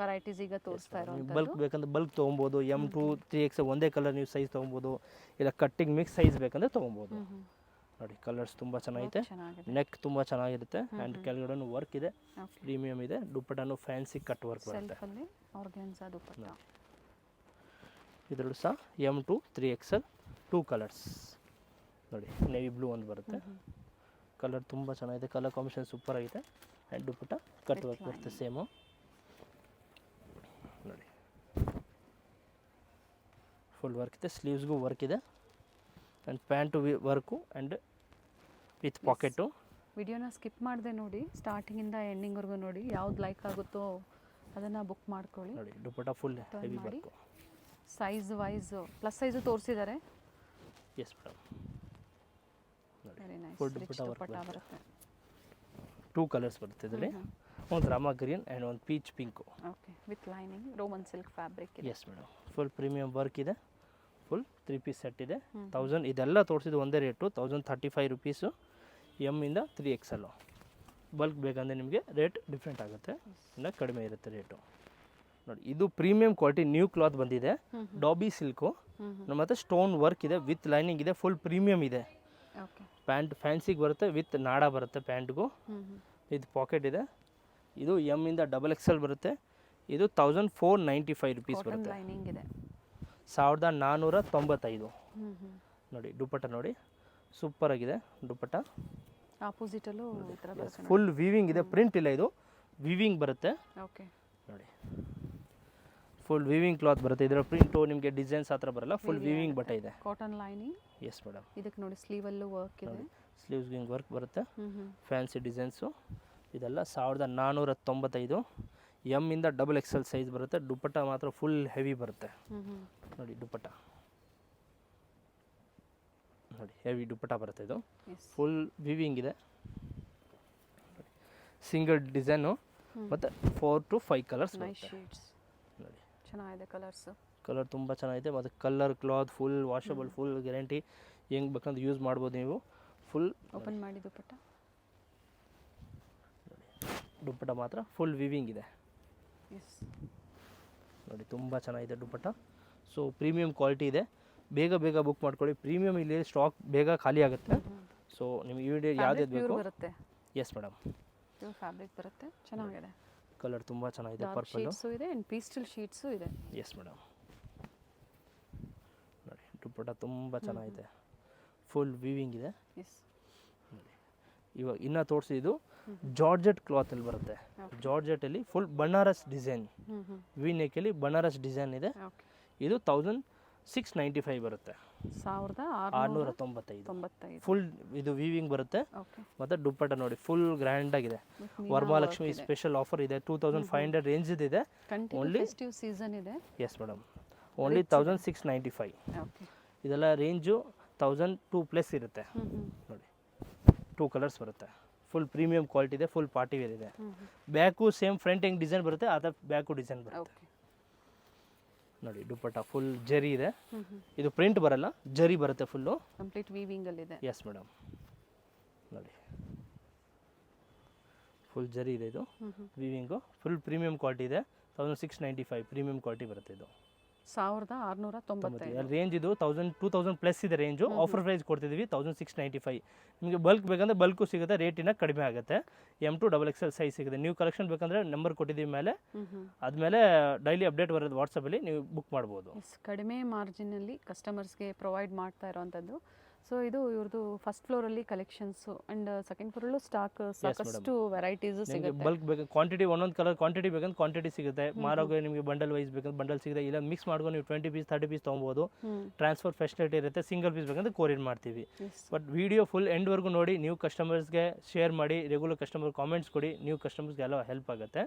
[SPEAKER 1] ವೆರೈಟೀಸ್ ಈಗ ತೋರಿಸ್ತಾ
[SPEAKER 2] ನೀವು
[SPEAKER 1] ಇರೋಂಥದ್ದು.
[SPEAKER 2] ಬಲ್ಕ್ ಬೇಕಂದ್ರೆ ಬಲ್ಕ್ ತೊಗೊಬೋದು. M2 3XL ಒಂದೇ ಕಲರ್ ನೀವು ಸೈಜ್ ತೊಗೊಬೋದು, ಇಲ್ಲ ಕಟ್ಟಿಂಗ್ ಮಿಕ್ಸ್ ಸೈಜ್ ಬೇಕಂದ್ರೆ ತೊಗೊಬೋದು. ನೋಡಿ ಕಲರ್ಸ್ ತುಂಬ ಚೆನ್ನಾಗಿದೆ,
[SPEAKER 1] ಚೆನ್ನಾಗಿದೆ.
[SPEAKER 2] ನೆಕ್ ತುಂಬ ಚೆನ್ನಾಗಿರುತ್ತೆ ಆ್ಯಂಡ್ ಕೆಳಗಡೆ ವರ್ಕ್ ಇದೆ,
[SPEAKER 1] ಓಕೆ.
[SPEAKER 2] ಪ್ರೀಮಿಯಮ್ ಇದೆ. ದುಪ್ಪಟ್ಟನು ಫ್ಯಾನ್ಸಿ ಕಟ್ ವರ್ಕ್ ಬರುತ್ತೆ.
[SPEAKER 1] ಸೆಲ್ಫಲ್ಲಿ ಆರ್ಗ್ಯಾನ್ಸಾ ದುಪ್ಪಟ್ಟ.
[SPEAKER 2] ಇದರಲ್ಲೂ ಸಹ M2 3XL 2 ಕಲರ್ಸ್. ನೋಡಿ ನೇವಿ ಬ್ಲೂ ಒಂದು ಬರುತ್ತೆ, ಕಲರ್ ತುಂಬ ಚೆನ್ನಾಗಿದೆ, ಕಲರ್ ಕಾಂಬಿನೇಷನ್ ಸೂಪರ್ ಆಗಿದೆ ಆ್ಯಂಡ್ ದುಪ್ಪಟ್ಟ ಕಟ್ ವರ್ಕ್ ಬರುತ್ತೆ ಸೇಮು. ನೋಡಿ ಫುಲ್ ವರ್ಕ್ ಇದೆ, ಸ್ಲೀವ್ಸ್ಗೂ ವರ್ಕ್ ಇದೆ and pant work and with pocket.
[SPEAKER 1] ವಿಡಿಯೋನ ಸ್ಕಿಪ್ ಮಾಡದೆ ನೋಡಿ, ಸ್ಟಾರ್ಟಿಂಗಿಂದ ಎಂಡಿಂಗ್ವರೆಗೂ ನೋಡಿ, ಯಾವ್ದು ಲೈಕ್ ಆಗುತ್ತೋ ಅದನ್ನು ಬುಕ್ ಮಾಡ್ಕೊಳ್ಳಿ.
[SPEAKER 2] ನೋಡಿ ದುಪ್ಪಟ್ಟ ಫುಲ್ ಹೆವಿ
[SPEAKER 1] ಮಾಡಿ.
[SPEAKER 2] Work.
[SPEAKER 1] Size wise plus size ತೋರಿಸಿದ್ದಾರೆ.
[SPEAKER 2] Yes madam. ನೋಡಿ
[SPEAKER 1] very nice.
[SPEAKER 2] Full
[SPEAKER 1] rich
[SPEAKER 2] dupatta
[SPEAKER 1] dupatta
[SPEAKER 2] work
[SPEAKER 1] ಬರುತ್ತೆ.
[SPEAKER 2] 2 ಕಲರ್ಸ್ ಬರುತ್ತೆ ಇದರಲ್ಲಿ, ಒಂದು ರಾಮಾ ಗ್ರೀನ್ ಆ್ಯಂಡ್ ಒಂದು peach pink.
[SPEAKER 1] Okay, with lining roman silk fabric ಇದೆ.
[SPEAKER 2] Yes madam. Full premium work ಇದೆ, ಫುಲ್ 3 ಪೀಸ್ ಸೆಟ್ ಇದೆ. 1000 ಇದೆಲ್ಲ ತೋರಿಸಿದ್ದು ಒಂದೇ ರೇಟು, 1035 ರುಪೀಸು. M ಇಂದ 3XL. ಬಲ್ಕ್ ಬೇಕಂದರೆ ನಿಮಗೆ ರೇಟ್ ಡಿಫ್ರೆಂಟ್ ಆಗುತ್ತೆ, ಇನ್ನು ಕಡಿಮೆ ಇರುತ್ತೆ ರೇಟು. ನೋಡಿ ಇದು ಪ್ರೀಮಿಯಂ ಕ್ವಾಲಿಟಿ ನ್ಯೂ ಕ್ಲಾತ್ ಬಂದಿದೆ, ಡಾಬಿ ಸಿಲ್ಕು. ನಮ್ಮ ಹತ್ರ ಸ್ಟೋನ್ ವರ್ಕ್ ಇದೆ, ವಿತ್ ಲೈನಿಂಗ್ ಇದೆ, ಫುಲ್ ಪ್ರೀಮಿಯಮ್ ಇದೆ.
[SPEAKER 1] ಓಕೆ.
[SPEAKER 2] ಪ್ಯಾಂಟ್ ಫ್ಯಾನ್ಸಿಗೆ ಬರುತ್ತೆ, ವಿತ್ ನಾಡ ಬರುತ್ತೆ ಪ್ಯಾಂಟ್ಗೂ, ಇದು ಪಾಕೆಟ್ ಇದೆ. ಇದು M ಇಂದ XXL ಬರುತ್ತೆ. ಇದು 1495 ರುಪೀಸ್ ಬರುತ್ತೆ,
[SPEAKER 1] ಲೈನಿಂಗ್ ಇದೆ.
[SPEAKER 2] 1495. ನೋಡಿ ದುಪ್ಪಟ್ಟ ನೋಡಿ ಸೂಪರ್ ಆಗಿದೆ ದುಪ್ಪಟ್ಟ.
[SPEAKER 1] ಆಪೋಸಿಟಲ್ಲೂ ಈ ಥರ ಬರುತ್ತೆ.
[SPEAKER 2] ಫುಲ್ ವೀವಿಂಗ್ ಇದೆ, ಪ್ರಿಂಟ್ ಇಲ್ಲ, ಇದು ವೀವಿಂಗ್ ಬರುತ್ತೆ.
[SPEAKER 1] ಓಕೆ.
[SPEAKER 2] ನೋಡಿ ಫುಲ್ ವೀವಿಂಗ್ ಕ್ಲಾತ್ ಬರುತ್ತೆ, ಇದರ ಪ್ರಿಂಟು ನಿಮಗೆ ಡಿಸೈನ್ಸ್ ಆ ಥರ ಬರಲ್ಲ, ಫುಲ್ ವೀವಿಂಗ್ ಬಟ್ಟೆ ಇದೆ.
[SPEAKER 1] Cotton lining.
[SPEAKER 2] Yes madam.
[SPEAKER 1] ಇದಕ್ಕೆ ನೋಡಿ ಸ್ಲೀವಲ್ಲೂ ವರ್ಕ್ ಇದೆ.
[SPEAKER 2] ಸ್ಲೀವ್ಸ್ಗೆ ಹಿಂಗೆ ವರ್ಕ್ ಬರುತ್ತೆ, ಫ್ಯಾನ್ಸಿ ಡಿಸೈನ್ಸು. ಇದೆಲ್ಲ 1495. M ಇಂದ XXL ಸೈಜ್ ಬರುತ್ತೆ. ದುಪ್ಪಟ್ಟ ಮಾತ್ರ ಫುಲ್ ಹೆವಿ ಬರುತ್ತೆ. ನೋಡಿ ದುಪ್ಪಟ್ಟ ನೋಡಿ ಹೆವಿ ದುಪ್ಪಟ್ಟ ಬರುತ್ತೆ, ಇದು ಫುಲ್ ವಿವಿಂಗ್ ಇದೆ. ಸಿಂಗಲ್ ಡಿಸೈನು ಮತ್ತು 4 to 5 ಕಲರ್ಸ್
[SPEAKER 1] ನೈಸ್ ಶೇಡ್ಸ್.
[SPEAKER 2] ನೋಡಿ
[SPEAKER 1] ಚೆನ್ನಾಗಿದೆ ಕಲರ್ಸ್.
[SPEAKER 2] ಕಲರ್ ತುಂಬ ಚೆನ್ನಾಗಿದೆ ಮತ್ತು colour cloth full washable, full guarantee, ಹೆಂಗೆ ಬೇಕಂದ್ರೆ ಯೂಸ್ ಮಾಡ್ಬೋದು ನೀವು. ಫುಲ್
[SPEAKER 1] ಓಪನ್ ಮಾಡಿ ದುಪ್ಪಟ್ಟ.
[SPEAKER 2] ದುಪ್ಪಟ್ಟ ಮಾತ್ರ ಫುಲ್ ವಿವಿಂಗ್ ಇದೆ.
[SPEAKER 1] ಎಸ್.
[SPEAKER 2] ನೋಡಿ ತುಂಬ ಚೆನ್ನಾಗಿದೆ ದುಪ್ಪಟ್ಟ. ಸೊ ಪ್ರೀಮಿಯಂ ಕ್ವಾಲಿಟಿ ಇದೆ, ಬೇಗ ಬೇಗ ಬುಕ್ ಮಾಡ್ಕೊಳ್ಳಿ. ಪ್ರೀಮಿಯಂ ಇಲ್ಲಿ ಸ್ಟಾಕ್ ಬೇಗ ಖಾಲಿ ಆಗುತ್ತೆ. ಸೊ ನಿಮ್ಗೆ ಈ ವಿಡಿಯೋ ಯಾವುದೇ ಬೇಕು
[SPEAKER 1] ಬರುತ್ತೆ.
[SPEAKER 2] Yes madam.
[SPEAKER 1] ಪ್ಯೂರ್ ಫ್ಯಾಬ್ರಿಕ್ ಬರುತ್ತೆ, ಚೆನ್ನಾಗಿದೆ.
[SPEAKER 2] ಕಲರ್ ತುಂಬ ಚೆನ್ನಾಗಿದೆ, ಪರ್ಪಲ್
[SPEAKER 1] ಶೀಟ್ಸು ಇದೆ ಆ್ಯಂಡ್ ಪೀಸ್ಟಲ್ ಶೀಟ್ಸು ಇದೆ.
[SPEAKER 2] Yes madam. ನೋಡಿ ದುಪ್ಪಟ್ಟ ತುಂಬ ಚೆನ್ನಾಗಿದೆ, ಫುಲ್ ವೀವಿಂಗ್ ಇದೆ.
[SPEAKER 1] ಎಸ್.
[SPEAKER 2] ಇವಾಗ ಇನ್ನೂ ತೋರಿಸಿದ್ದು ಜಾರ್ಜೆಟ್ ಕ್ಲಾತಲ್ಲಿ ಬರುತ್ತೆ. ಜಾರ್ಜೆಟಲ್ಲಿ ಫುಲ್ ಬನಾರಸ್ ಡಿಸೈನ್, ವಿ ನೆಕ್ಕಲ್ಲಿ ಬನಾರಸ್ ಡಿಸೈನ್ ಇದೆ. ಇದು 1695 ಬರುತ್ತೆ, 1695. ಫುಲ್ ಇದು ವೀವಿಂಗ್ ಬರುತ್ತೆ. ಮತ್ತು ದುಪ್ಪಟ್ಟ ನೋಡಿ ಫುಲ್ ಗ್ರ್ಯಾಂಡ್ ಆಗಿದೆ. ವರಮಹಾಲಕ್ಷ್ಮಿ ಸ್ಪೆಷಲ್ ಆಫರ್ ಇದೆ, 2500 ರೇಂಜ್ ಇದೆ.
[SPEAKER 1] ಓನ್ಲಿ ಫೆಸ್ಟಿವ್ ಸೀಸನ್ ಇದೆ.
[SPEAKER 2] Yes madam. ಓನ್ಲಿ 1695. ಇದೆಲ್ಲ ರೇಂಜು 1002+ ಇರುತ್ತೆ. ನೋಡಿ 2 ಕಲರ್ಸ್ ಬರುತ್ತೆ, ಫುಲ್ ಪ್ರೀಮಿಯಂ ಕ್ವಾಲಿಟಿ ಇದೆ, ಫುಲ್ ಪಾರ್ಟಿ ವೇರ್ ಇದೆ. ಬ್ಯಾಕು ಸೇಮ್ ಫ್ರಂಟ್ ಹೆಂಗೆ ಡಿಸೈನ್ ಬರುತ್ತೆ ಅದೇ ಬ್ಯಾಕು ಡಿಸೈನ್ ಬರುತ್ತೆ. ನೋಡಿ ದುಪ್ಪಟ್ಟ ಫುಲ್ ಜರಿ ಇದೆ, ಇದು ಪ್ರಿಂಟ್ ಬರಲ್ಲ, ಜರಿ ಬರುತ್ತೆ ಫುಲ್ಲು.
[SPEAKER 1] ಕಂಪ್ಲೀಟ್ ವೀವಿಂಗ್ ಅಲ್ಲಿ ಇದೆ.
[SPEAKER 2] Yes madam. ನೋಡಿ ಫುಲ್ ಜರಿ ಇದೆ, ಇದು ವೀವಿಂಗು, ಫುಲ್ ಪ್ರೀಮಿಯಂ ಕ್ವಾಲಿಟಿ ಇದೆ. 1695 ಪ್ರೀಮಿಯಂ ಕ್ವಾಲಿಟಿ ಬರುತ್ತೆ. ಇದು
[SPEAKER 1] 1695
[SPEAKER 2] ರೇಂಜ್. ಇದು 2000 ಇದೆ ರೇಂಜು. Offer price ಕೊಡ್ತಿದ್ದೀವಿ 1695. ನಿಮಗೆ ಬಲ್ಕ್ ಬೇಕಂದ್ರೆ ಬಲ್ಕು ಸಿಗುತ್ತೆ, ರೇಟಿನ ಕಡಿಮೆ ಆಗುತ್ತೆ. M2 XXL ಸೈಜ್ ಸಿಗುತ್ತೆ. ನೀವು ಕಲೆಕ್ಷನ್ ಬೇಕಂದ್ರೆ ನಂಬರ್ ಕೊಟ್ಟಿದ್ದೀವಿ ಮೇಲೆ, ಆದಮೇಲೆ ಡೈಲಿ ಅಪ್ಡೇಟ್ ಬರೋದು ವಾಟ್ಸಪ್ಪಲ್ಲಿ, ನೀವು ಬುಕ್ ಮಾಡ್ಬೋದು.
[SPEAKER 1] ಕಡಿಮೆ ಮಾರ್ಜಿನಲ್ಲಿ ಕಸ್ಟಮರ್ಸ್ಗೆ ಪ್ರೊವೈಡ್ ಮಾಡ್ತಾ ಇರೋವಂಥದ್ದು. ಸೊ ಇದು ಇವ್ರದ್ದು ಫಸ್ಟ್ ಫ್ಲೋರಲ್ಲಿ ಕಲೆಕ್ಷನ್ಸು ಆ್ಯಂಡ್ ಸೆಕೆಂಡ್ ಫ್ಲೋರಲ್ಲೂ ಸ್ಟಾಕ್ ಸಾಕಷ್ಟು ವೆರೈಟೀಸು ಸಿಗುತ್ತೆ.
[SPEAKER 2] ಬಲ್ಕ್ ಬೇಕು ಕ್ವಾಂಟಿಟಿ, ಒಂದೊಂದು ಕಲರ್ ಕ್ವಾಂಟಿಟಿ ಬೇಕಂದ್ರೆ ಕ್ವಾಂಟಿಟಿ ಸಿಗುತ್ತೆ. ಮಾರೋಗೆ ನಿಮಗೆ ಬಂಡಲ್ ವೈಸ್ ಬೇಕಂದ್ರೆ ಬಂಡಲ್ ಸಿಗುತ್ತೆ, ಇಲ್ಲ ಮಿಕ್ಸ್ ಮಾಡ್ಕೊಂಡು ನೀವು 20 ಪೀಸ್ 30 ಪೀಸ್ ತೊಗೊಬೋದು. ಟ್ರಾನ್ಸ್ಫರ್ ಫೆಸಿಲಿಟಿ ಇರುತ್ತೆ. ಸಿಂಗಲ್ ಪೀಸ್ ಬೇಕಂದ್ರೆ ಕೊರಿಯರ್ ಮಾಡ್ತೀವಿ. ಬಟ್ ವಿಡಿಯೋ ಫುಲ್ ಎಂಡ್ವರೆಗೂ ನೋಡಿ, ನ್ಯೂ ಕಸ್ಟಮರ್ಸ್ಗೆ ಶೇರ್ ಮಾಡಿ, ರೆಗ್ಯುಲರ್ ಕಸ್ಟಮರ್ ಕಾಮೆಂಟ್ಸ್ ಕೊಡಿ, ನ್ಯೂ ಕಸ್ಟಮರ್ಸ್ಗೆ ಎಲ್ಲ ಹೆಲ್ಪ್ ಆಗುತ್ತೆ.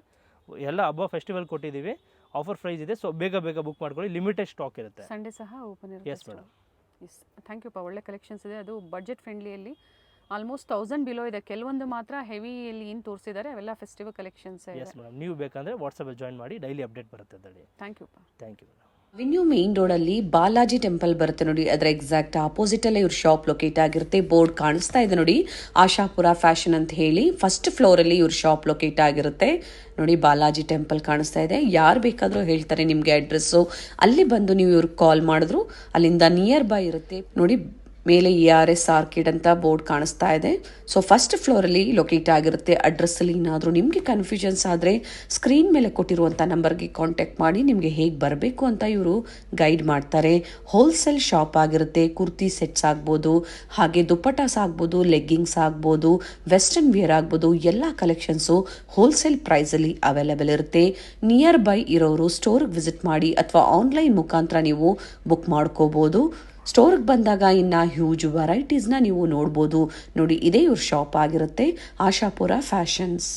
[SPEAKER 2] ಎಲ್ಲ ಹಬ್ಬ ಫೆಸ್ಟಿವಲ್ ಕೊಟ್ಟಿದ್ದೀವಿ, ಆಫರ್ ಪ್ರೈಸ್ ಇದೆ. ಸೊ ಬೇಗ ಬೇಗ ಬುಕ್ ಮಾಡ್ಕೊಳ್ಳಿ, ಲಿಮಿಟೆಡ್ ಸ್ಟಾಕ್ ಇರುತ್ತೆ.
[SPEAKER 1] ಸಂಡೇ ಸಹ ಓಪನ್ ಇರುತ್ತೆ.
[SPEAKER 2] Yes madam.
[SPEAKER 1] Yes, thank you ಪಾ. ಒಳ್ಳೆ ಕಲೆಕ್ಷನ್ಸ್ ಇದೆ, ಅದು ಬಡ್ಜೆಟ್ ಫ್ರೆಂಡ್ಲಿಯಲ್ಲಿ ಆಲ್ಮೋಸ್ಟ್ 1000 ಬಿಲೋ ಇದೆ. ಕೆಲವೊಂದು ಮಾತ್ರ ಹೆವಿಯಲ್ಲಿ ಏನು ತೋರಿಸಿದ್ದಾರೆ ಅವೆಲ್ಲ ಫೆಸ್ಟಿವಲ್ ಕಲೆಕ್ಷನ್ಸ್.
[SPEAKER 2] Yes madam. ನೀವು ಬೇಕಂದರೆ ವಾಟ್ಸಪ್ಪಲ್ಲಿ ಜಾಯಿನ್ ಮಾಡಿ, ಡೈಲಿ ಅಪ್ಡೇಟ್ ಬರುತ್ತೆ ಅದರಲ್ಲಿ.
[SPEAKER 1] ಥ್ಯಾಂಕ್ ಯು ಪಾ.
[SPEAKER 2] Thank you madam.
[SPEAKER 3] Avenue main road ಅಲ್ಲಿ ಬಾಲಾಜಿ ಟೆಂಪಲ್ ಬರುತ್ತೆ ನೋಡಿ, ಅದರ ಎಕ್ಸಾಕ್ಟ್ ಆಪೋಸಿಟ್ ಅಲ್ಲೇ ಇವ್ರ ಶಾಪ್ ಲೊಕೇಟ್ ಆಗಿರುತ್ತೆ. ಬೋರ್ಡ್ ಕಾಣಿಸ್ತಾ ಇದೆ ನೋಡಿ, ಆಶಾಪುರ ಫ್ಯಾಷನ್ ಅಂತ ಹೇಳಿ. ಫಸ್ಟ್ ಫ್ಲೋರ್ ಅಲ್ಲಿ ಇವ್ರ ಶಾಪ್ ಲೊಕೇಟ್ ಆಗಿರುತ್ತೆ ನೋಡಿ. ಬಾಲಾಜಿ ಟೆಂಪಲ್ ಕಾಣಿಸ್ತಾ ಇದೆ. ಯಾರು ಬೇಕಾದರೂ ಹೇಳ್ತಾರೆ ನಿಮಗೆ ಅಡ್ರೆಸ್ಸು. ಅಲ್ಲಿ ಬಂದು ನೀವು ಇವ್ರಿಗೆ ಕಾಲ್ ಮಾಡಿದ್ರು ಅಲ್ಲಿಂದ ನಿಯರ್ ಬೈ ಇರುತ್ತೆ ನೋಡಿ. ಮೇಲೆ ERS ಆರ್ಕಿಡ್ ಅಂತ ಬೋರ್ಡ್ ಕಾಣಿಸ್ತಾ ಇದೆ. ಸೊ ಫಸ್ಟ್ ಫ್ಲೋರಲ್ಲಿ ಲೊಕೇಟ್ ಆಗಿರುತ್ತೆ. ಅಡ್ರೆಸ್ಸಲ್ಲಿ ಏನಾದರೂ ನಿಮಗೆ ಕನ್ಫ್ಯೂಷನ್ಸ್ ಆದರೆ ಸ್ಕ್ರೀನ್ ಮೇಲೆ ಕೊಟ್ಟಿರುವಂಥ ನಂಬರ್ಗೆ ಕಾಂಟ್ಯಾಕ್ಟ್ ಮಾಡಿ ನಿಮಗೆ ಹೇಗೆ ಬರಬೇಕು ಅಂತ ಇವರು ಗೈಡ್ ಮಾಡ್ತಾರೆ. ಹೋಲ್ಸೇಲ್ ಶಾಪ್ ಆಗಿರುತ್ತೆ. ಕುರ್ತಿ ಸೆಟ್ಸ್ ಆಗ್ಬೋದು, ಹಾಗೆ ದುಪ್ಪಟಾಸ್ ಆಗ್ಬೋದು, ಲೆಗ್ಗಿಂಗ್ಸ್ ಆಗ್ಬೋದು, ವೆಸ್ಟರ್ನ್ ವೇರ್ ಆಗ್ಬೋದು, ಎಲ್ಲ ಕಲೆಕ್ಷನ್ಸು ಹೋಲ್ಸೇಲ್ ಪ್ರೈಸಲ್ಲಿ ಅವೈಲೇಬಲ್ ಇರುತ್ತೆ. ನಿಯರ್ ಬೈ ಇರೋರು ಸ್ಟೋರ್ಗೆ ವಿಸಿಟ್ ಮಾಡಿ ಅಥವಾ ಆನ್ಲೈನ್ ಮುಖಾಂತರ ನೀವು ಬುಕ್ ಮಾಡ್ಕೋಬೋದು. ಸ್ಟೋರ್ಗೆ ಬಂದಾಗ ಇನ್ನು ಹ್ಯೂಜ್ ವೆರೈಟೀಸ್ನ ನೀವು ನೋಡ್ಬೋದು ನೋಡಿ. ಇದೇ ಇವ್ರ ಶಾಪ್ ಆಗಿರುತ್ತೆ, ಆಶಾಪುರ ಫ್ಯಾಷನ್ಸ್.